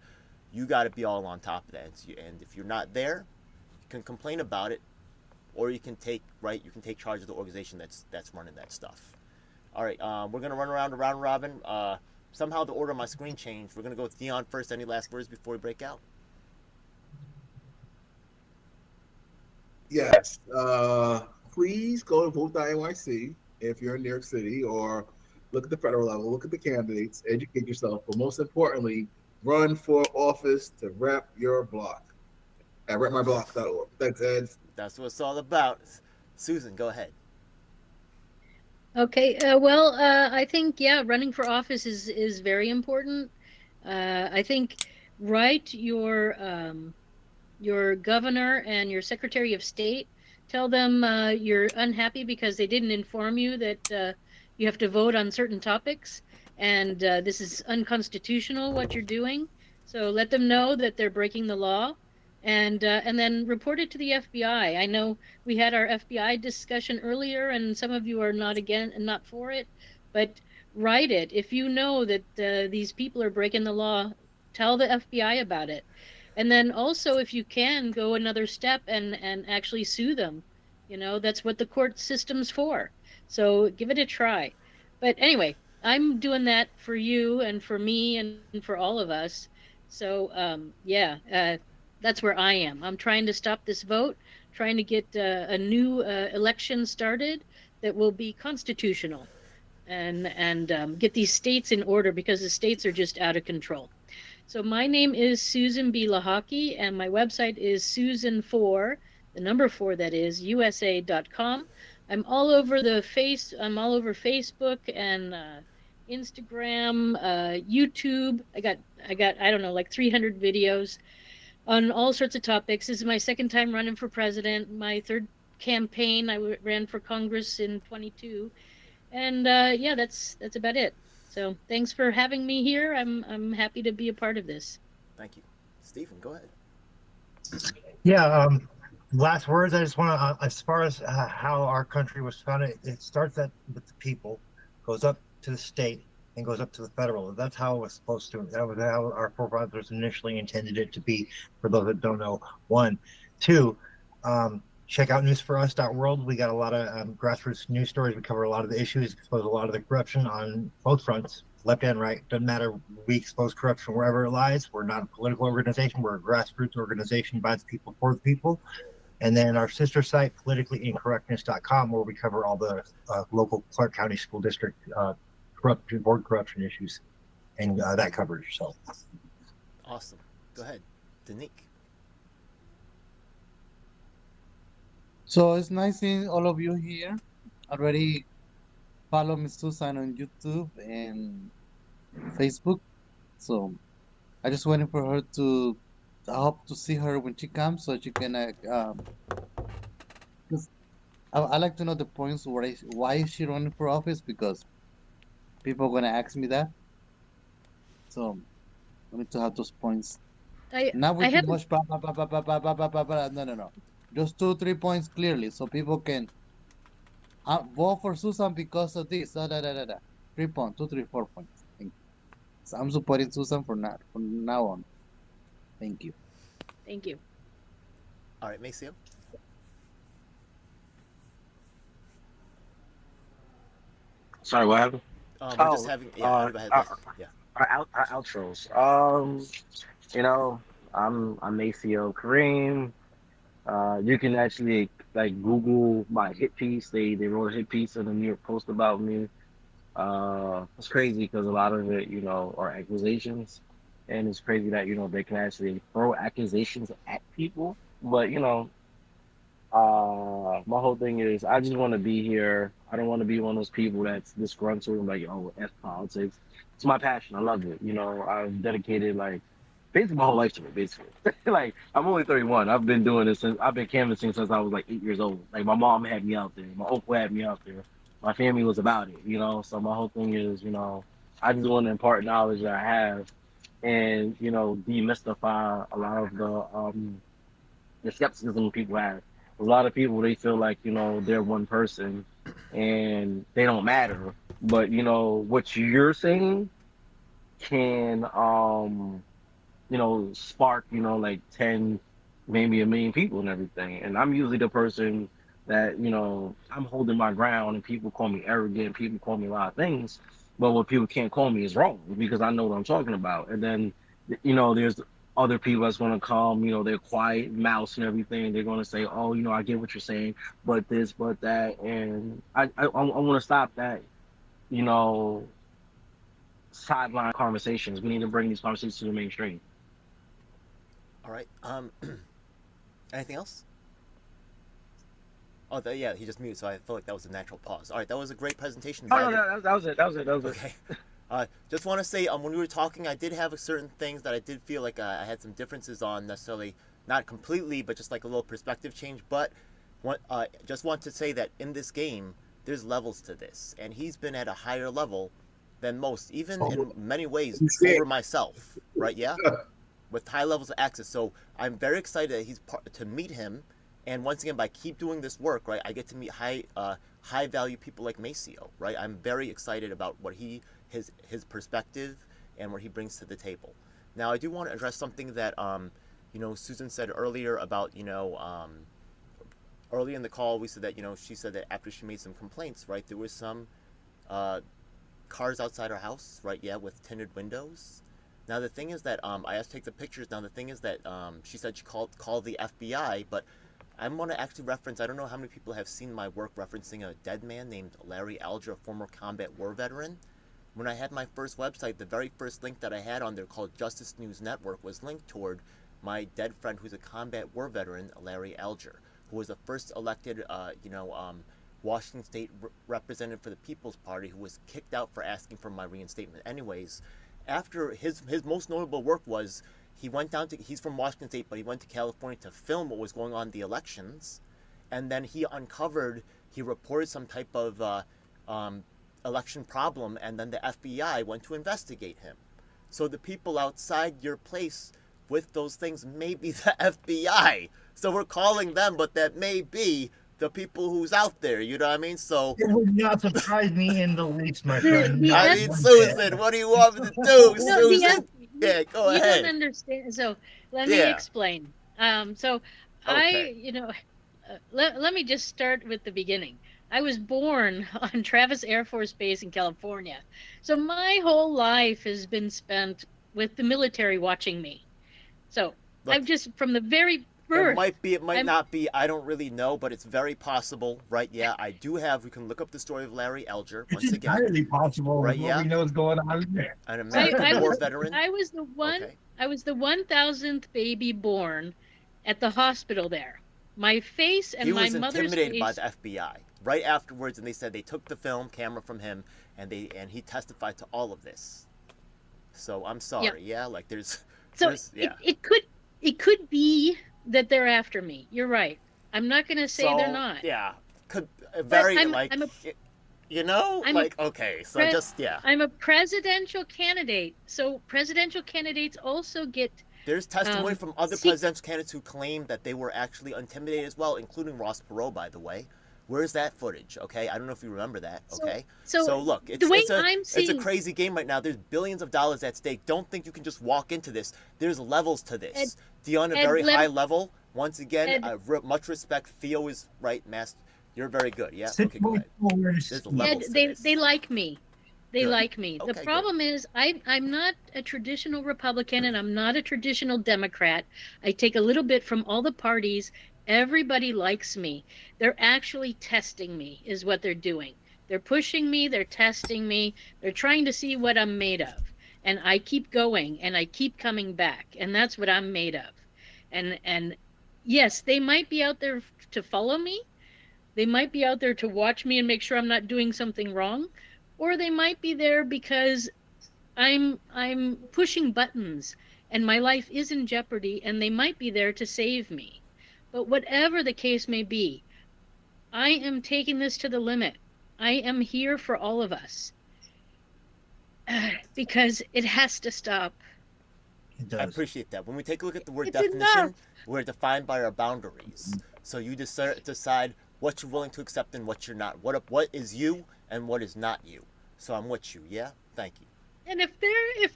You got to be all on top of that. And if you're not there, you can complain about it, or you can take charge of the organization that's running that stuff. All right, we're gonna run around round robin. Somehow the order on my screen changed. We're gonna go with Dion first. Any last words before we break out? Yes. Please go to vote.nyc if you're in New York City, or look at the federal level, look at the candidates, educate yourself, but most importantly, run for office to rep your block at repmyblock.org. Thanks, Ed. That's what it's all about. Susan, go ahead. Okay, I think, yeah, running for office is very important. I think write your governor and your secretary of state. Tell them you're unhappy because they didn't inform you that you have to vote on certain topics, and this is unconstitutional what you're doing. So let them know that they're breaking the law, and then report it to the FBI. I know we had our FBI discussion earlier, and some of you are not for it, but write it. If you know that these people are breaking the law, tell the FBI about it. And then also, if you can, go another step and actually sue them. You know, that's what the court system's for. So give it a try. But anyway, I'm doing that for you and for me and for all of us. So that's where I am. I'm trying to stop this vote, trying to get a new election started that will be constitutional, and get these states in order because the states are just out of control. So my name is Susan B. Lahaki, and my website is Susan4, the number 4 that is, USA.com. I'm all over Facebook and Instagram, YouTube. I got I don't know, like 300 videos on all sorts of topics. This is my second time running for president, my third campaign. I ran for Congress in 22. And yeah, that's about it. So thanks for having me here. I'm happy to be a part of this. Thank you. Stephen, go ahead. Yeah. Last words. I just want to, as far as how our country was founded, it starts with the people, goes up to the state, and goes up to the federal. That's how it was supposed to. That was how our forefathers initially intended it to be. For those that don't know, 1, 2. Check out newsforus.world. We got a lot of grassroots news stories. We cover a lot of the issues, expose a lot of the corruption on both fronts, left and right. Doesn't matter. We expose corruption wherever it lies. We're not a political organization. We're a grassroots organization by the people, for the people. And then our sister site, politicallyincorrectness.com, where we cover all the local Clark County School District board corruption issues and that coverage. So Awesome. Go ahead, Danique. So it's nice seeing all of you here. Already follow Miss Susan on YouTube and Facebook. So I just waiting for her to. I hope to see her when she comes, so she can. 'Cause I like to know the points why is she running for office, because people are gonna ask me that. So I need to have those points. Not I with too have much no. Just 2, 3 points clearly, so people can vote for Susan because of this. 3 points, 2, 3, 4 points. Thank you. So I'm supporting Susan from now on. Thank you. thank you. All right, Maceo. Sorry, what happened? We're just Oh, having uh, everybody our, has yeah. our outros. You know, I'm Maceo Kareem. You can actually like Google my hit piece. They wrote a hit piece in the New York Post about me. It's crazy because a lot of it, are accusations, and it's crazy that they can actually throw accusations at people. But my whole thing is I just want to be here. I don't want to be one of those people that's disgruntled and like, oh, F politics. It's my passion. I love it. I've dedicated like basically my whole life to it, basically. Like I'm only 31. I've been doing this since I've been canvassing since I was like 8 years old. Like my mom had me out there, my uncle had me out there, my family was about it. So my whole thing is, I just want to impart knowledge that I have and, demystify a lot of the skepticism people have. A lot of people they feel like they're one person and they don't matter, but what you're saying can spark like 10, maybe a million people and everything. And I'm usually the person that I'm holding my ground, and people call me arrogant, people call me a lot of things, but what people can't call me is wrong because I know what I'm talking about. And then there's other people that's going to come, they're quiet mouse and everything. They're going to say, oh, I get what you're saying, but this, but that. And I want to stop that, you know, sideline conversations. We need to bring these conversations to the mainstream. All right. Anything else? Oh, yeah, he just muted, so I felt like that was a natural pause. All right, that was a great presentation. Oh, no, that was it. That was it. Okay. Just want to say, when we were talking, I did have certain things that I did feel like I had some differences on, necessarily not completely, but just like a little perspective change. But just want to say that in this game, there's levels to this, and he's been at a higher level than most, even in many ways over myself. Right? Yeah. With high levels of access. So I'm very excited that to meet him, and once again, by keep doing this work, right, I get to meet high value people like Maceo, right? I'm very excited about what his perspective and what he brings to the table. Now, I do want to address something that Susan said earlier about early in the call we said that she said that after she made some complaints, right, there was some cars outside her house, right, yeah, with tinted windows. Now the thing is that I asked to take the pictures. Now the thing is that she said she called the FBI, but I'm going to actually reference, I don't know how many people have seen my work referencing a dead man named Larry Alger, a former combat war veteran. When I had my first website, the very first link that I had on there called Justice News Network was linked toward my dead friend who's a combat war veteran, Larry Alger, who was the first elected, Washington State representative for the People's Party, who was kicked out for asking for my reinstatement. Anyways, after his most notable work was he's from Washington State, but he went to California to film what was going on in the elections, and then he reported some type of election problem, and then the FBI went to investigate him. So the people outside your place with those things may be the FBI. So we're calling them, but that may be the people who's out there, you know what I mean? So it would not surprise me in the least, my friend. I mean, Susan, what do you want me to do, Susan? Yeah, go ahead. You don't understand. So let me explain. So okay. Let me just start with the beginning. I was born on Travis Air Force Base in California. So my whole life has been spent with the military watching me. So I've just, from the very birth. It might be, it might I'm- not be. I don't really know, but it's very possible, right? Yeah, I do have. We can look up the story of Larry Elger It's once again. entirely possible Right, with what yeah. we know is going on there. An American I War was veteran. I was the one. Okay. I was the 1,000th baby born at the hospital there. My face and He my was mother's intimidated by face. the FBI right afterwards, and they said they took the film camera from him, and he testified to all of this. So I'm sorry, yeah, like there's So yeah. it could be that they're after me. You're right. I'm not going to say So, they're not. Yeah, could very I'm- like I'm a- you know, I'm a like okay, so pre- just yeah. I'm a presidential candidate. So presidential candidates also get There's testimony from other see- presidential candidates who claimed that they were actually intimidated as well, including Ross Perot, by the way. Where's that footage? Okay, I don't know if you remember that. Okay, so look, it's, the way it's a seeing crazy game right now. There's billions of dollars at stake. Don't think you can just walk into this. There's levels to this. On a Ed, very let- high level. Once again, Ed- much respect. Theo is right, Master. You're very good. Yeah. Sit Okay, go ahead. forward. There's a Ed, levels to they this. they like me. They Good. like me. Okay, The good. problem is I'm not a traditional Republican and I'm not a traditional Democrat. I take a little bit from all the parties. Everybody likes me. They're actually testing me is what they're doing. They're pushing me, they're testing me. They're trying to see what I'm made of. And I keep going and I keep coming back. And that's what I'm made of. And yes, they might be out there to follow me. They might be out there to watch me and make sure I'm not doing something wrong, or they might be there because I'm pushing buttons and my life is in jeopardy and they might be there to save me. But whatever the case may be, I am taking this to the limit. I am here for all of us. Because it has to stop. It I does. appreciate that. When we take a look at the word It's definition, enough. we're defined by our boundaries. So you decide what you're willing to accept and what you're not. What is you and what is not you. So I'm with you. Yeah. Thank you. And if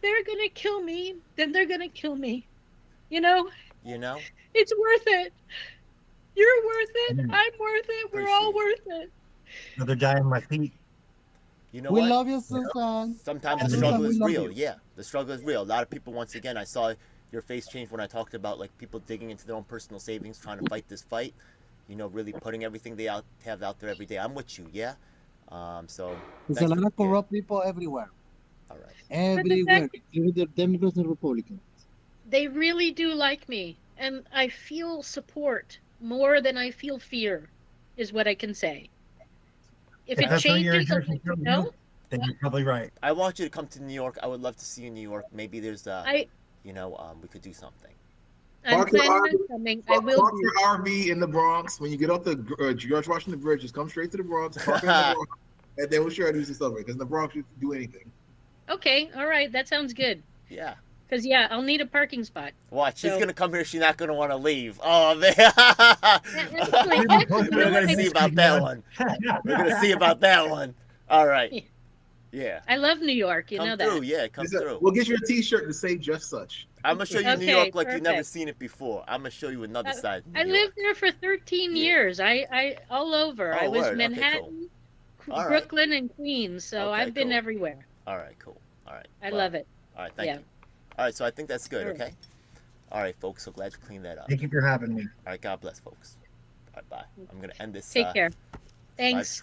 they're gonna kill me, then they're gonna kill me. You know, You know. it's worth it. You're worth it. Mm. I'm worth it. We're all worth it. Another die on my feet. You know We what? love you, Susan. Sometimes the Susan, struggle we is love real. you. Yeah, the struggle is real. A lot of people, once again, I saw your face change when I talked about like people digging into their own personal savings, trying to fight this fight. You know, really putting everything they have out there every day. I'm with you. Yeah. So. There's a thanks lot for- of corrupt people everywhere. All right. Everywhere. Even the Democrats and Republicans. They really do like me, and I feel support more than I feel fear, is what I can say. If it That's what you're changes, I'll interested let you in. know. Then you're probably right. I want you to come to New York. I would love to see you in New York. Maybe there's we could do something. I'm Park your planning on coming. I will Park be. your RV in the Bronx. When you get off the George Washington Bridge, just come straight to the Bronx, park in the Bronx, and then we'll share do some stuff because in the Bronx you can do anything. Okay, all right, that sounds good. Yeah. Because yeah, I'll need a parking spot. Watch, she's So- gonna come here. She's not gonna want to leave. Oh man. Actually, We're gonna see about that one. We're gonna see about that one. All right. Yeah. I love New York. You know Come through. that. Yeah, come through. We'll get you a T-shirt to say just such. I'm gonna show you New Okay, York like you've never perfect. seen it before. I'm gonna show you another side. Of New I York. lived there for 13 Yeah. years. I all over. Oh, I was word. Okay, Manhattan, All right. Brooklyn, and Queens. So Okay, I've been cool. everywhere. All right. Cool. All right. I Well, love it. All right. Thank Yeah. you. All right. So I think that's good. All right. Okay. All right, folks. So glad to clean that up. Thank you for having me. All right. God bless, folks. All right. Bye. I'm gonna end this. Take care. live Thanks. stream.